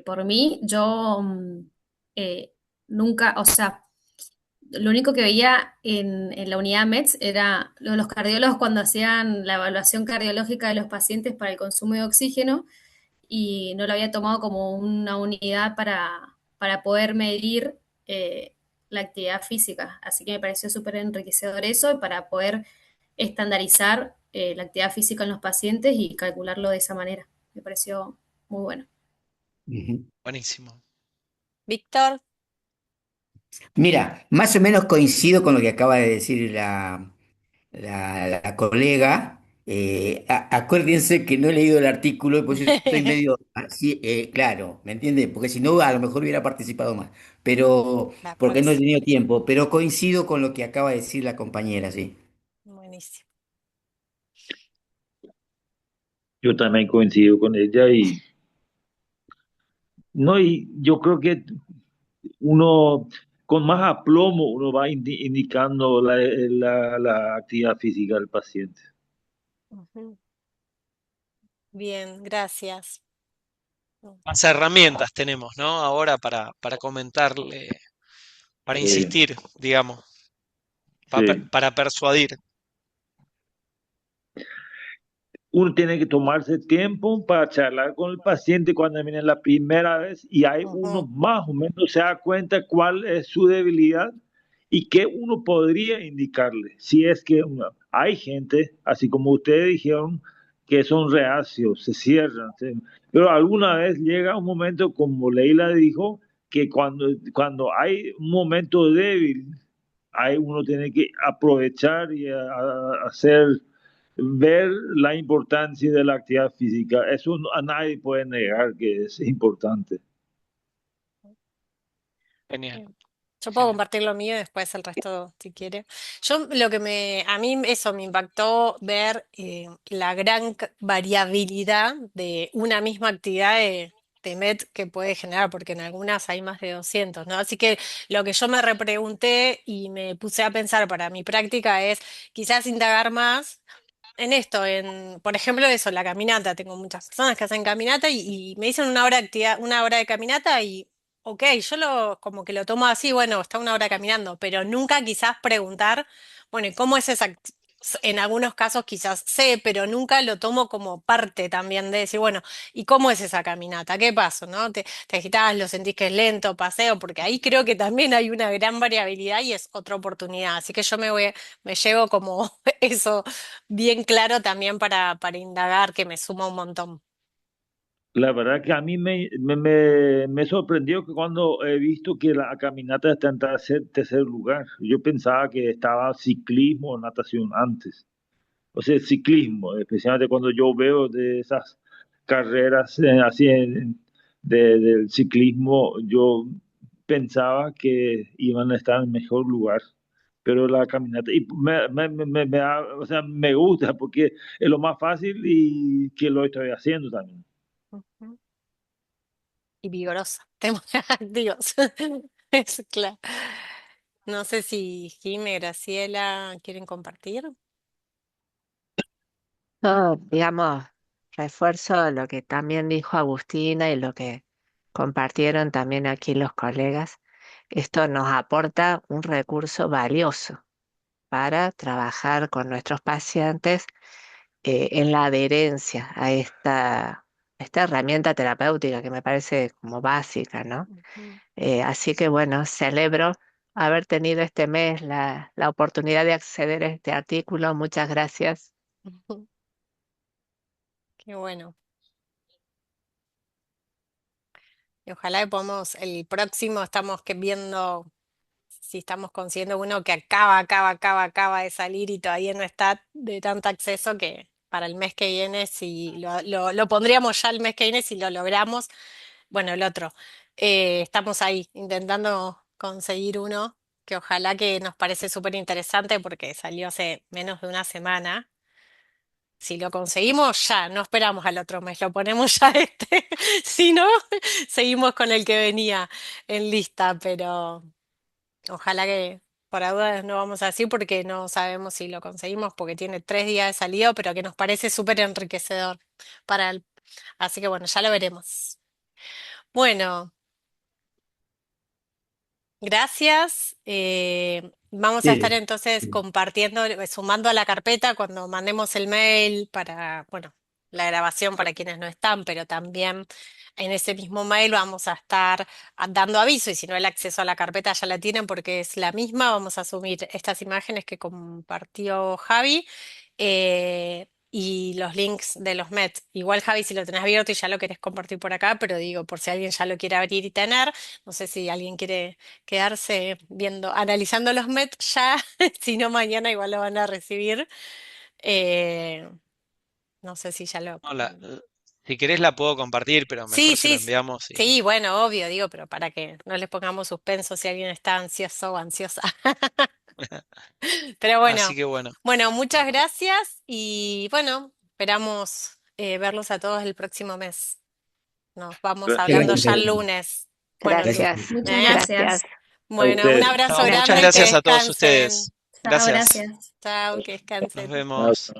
Por mí, yo nunca, o sea, lo único que veía en la unidad METS era los cardiólogos cuando hacían la evaluación cardiológica de los pacientes para el consumo de oxígeno y no lo había tomado como una unidad para poder medir la actividad física. Así que me pareció súper enriquecedor eso para poder estandarizar la actividad física en los pacientes y calcularlo de esa manera. Me pareció muy bueno. Ujú. Buenísimo. Víctor. Mira, más o menos coincido con lo que acaba de decir la colega. Acuérdense que no he leído el artículo y por eso estoy medio así, claro, ¿me entiende? Porque si no, a lo mejor hubiera participado más, pero La porque no he próxima. tenido tiempo, pero coincido con lo que acaba de decir la compañera, sí. Buenísimo. Yo también coincido con ella y no, y yo creo que uno con más aplomo uno va indicando la actividad física del paciente. Ujú. Bien, gracias. Más herramientas tenemos, ¿no? Ahora para comentarle, para Eh, insistir, digamos, sí. para persuadir. Uno tiene que tomarse tiempo para charlar con el paciente cuando viene la primera vez y ahí uno Ujú, más o menos se da cuenta cuál es su debilidad y qué uno podría indicarle. Si es que hay gente, así como ustedes dijeron, que son reacios, se cierran, pero alguna vez llega un momento, como Leila dijo, que cuando hay un momento débil, ahí uno tiene que aprovechar y hacer ver la importancia de la actividad física. Eso a nadie puede negar que es importante. Genial, bien. Yo puedo genial. compartir lo mío y después el resto, si quiere. Yo lo que a mí eso me impactó ver la gran variabilidad de una misma actividad de MET que puede generar, porque en algunas hay más de 200, ¿no? Así que lo que yo me repregunté y me puse a pensar para mi práctica es quizás indagar más en esto, por ejemplo, eso, la caminata. Tengo muchas personas que hacen caminata y me dicen una hora de actividad, una hora de caminata y, ok, yo como que lo tomo así, bueno, está una hora caminando, pero nunca quizás preguntar, bueno, ¿y cómo es esa? En algunos casos quizás sé, pero nunca lo tomo como parte también de decir, bueno, ¿y cómo es esa caminata? ¿Qué pasó, no? ¿Te agitás, lo sentís que es lento, paseo? Porque ahí creo que también hay una gran variabilidad y es otra oportunidad. Así que me llevo como eso bien claro también para indagar, que me suma un montón. La verdad que a mí me sorprendió que cuando he visto que la caminata está en tercer lugar, yo pensaba que estaba ciclismo o natación antes. O sea, ciclismo, especialmente cuando yo veo de esas carreras así del ciclismo, yo pensaba que iban a estar en mejor lugar. Pero la caminata, y o sea, me gusta porque es lo más fácil y que lo estoy haciendo también. Ujú. Y vigorosa, tenemos activos. Es claro. No sé si Jimé, Graciela quieren compartir. Yo, digamos, refuerzo lo que también dijo Agustina y lo que compartieron también aquí los colegas. Esto nos aporta un recurso valioso para trabajar con nuestros pacientes en la adherencia a esta herramienta terapéutica que me parece como básica, ¿no? Ujú. Así que bueno, celebro haber tenido este mes la oportunidad de acceder a este artículo. Muchas gracias. Ujú. Qué bueno. Y ojalá que podamos, el próximo estamos viendo si estamos consiguiendo uno que acaba de salir y todavía no está de tanto acceso que para el mes que viene, si lo pondríamos ya el mes que viene si lo logramos. Bueno, el otro. Estamos ahí intentando conseguir uno que ojalá que nos parece súper interesante porque salió hace menos de una semana. Si lo conseguimos, ya, no esperamos al otro mes, lo ponemos ya este. Si no, seguimos con el que venía en lista, pero ojalá que por ahora no vamos a decir porque no sabemos si lo conseguimos, porque tiene 3 días de salida, pero que nos parece súper enriquecedor para él. Así que bueno, ya lo veremos. Bueno, gracias. Vamos a estar Sí, entonces compartiendo, sumando a la carpeta cuando mandemos el mail para, bueno, la grabación para quienes no están, pero también en ese mismo mail vamos a estar dando aviso y si no el acceso a la carpeta ya la tienen porque es la misma, vamos a subir estas imágenes que compartió Javi. Y los links de los MET. Igual, Javi, si lo tenés abierto y ya lo querés compartir por acá, pero digo, por si alguien ya lo quiere abrir y tener, no sé si alguien quiere quedarse viendo, analizando los MET ya, si no mañana igual lo van a recibir. Eh, no sé si ya lo... No, si querés la puedo compartir, pero Sí, mejor se lo sí, enviamos y... sí, bueno, obvio, digo, pero para que no les pongamos suspenso si alguien está ansioso o ansiosa. Pero Así bueno, que bueno, bueno, muchas gracias y bueno, esperamos verlos a todos el próximo mes. Nos vamos gracias. hablando Muchas ya el gracias. lunes. Bueno, Gracias. Gracias, Muchas ¿eh? gracias. gracias. A Bueno, un ustedes. abrazo chao, muchas grande y que gracias a todos descansen. ustedes. Chao, Gracias. gracias. Chao, que Nos descansen. vemos.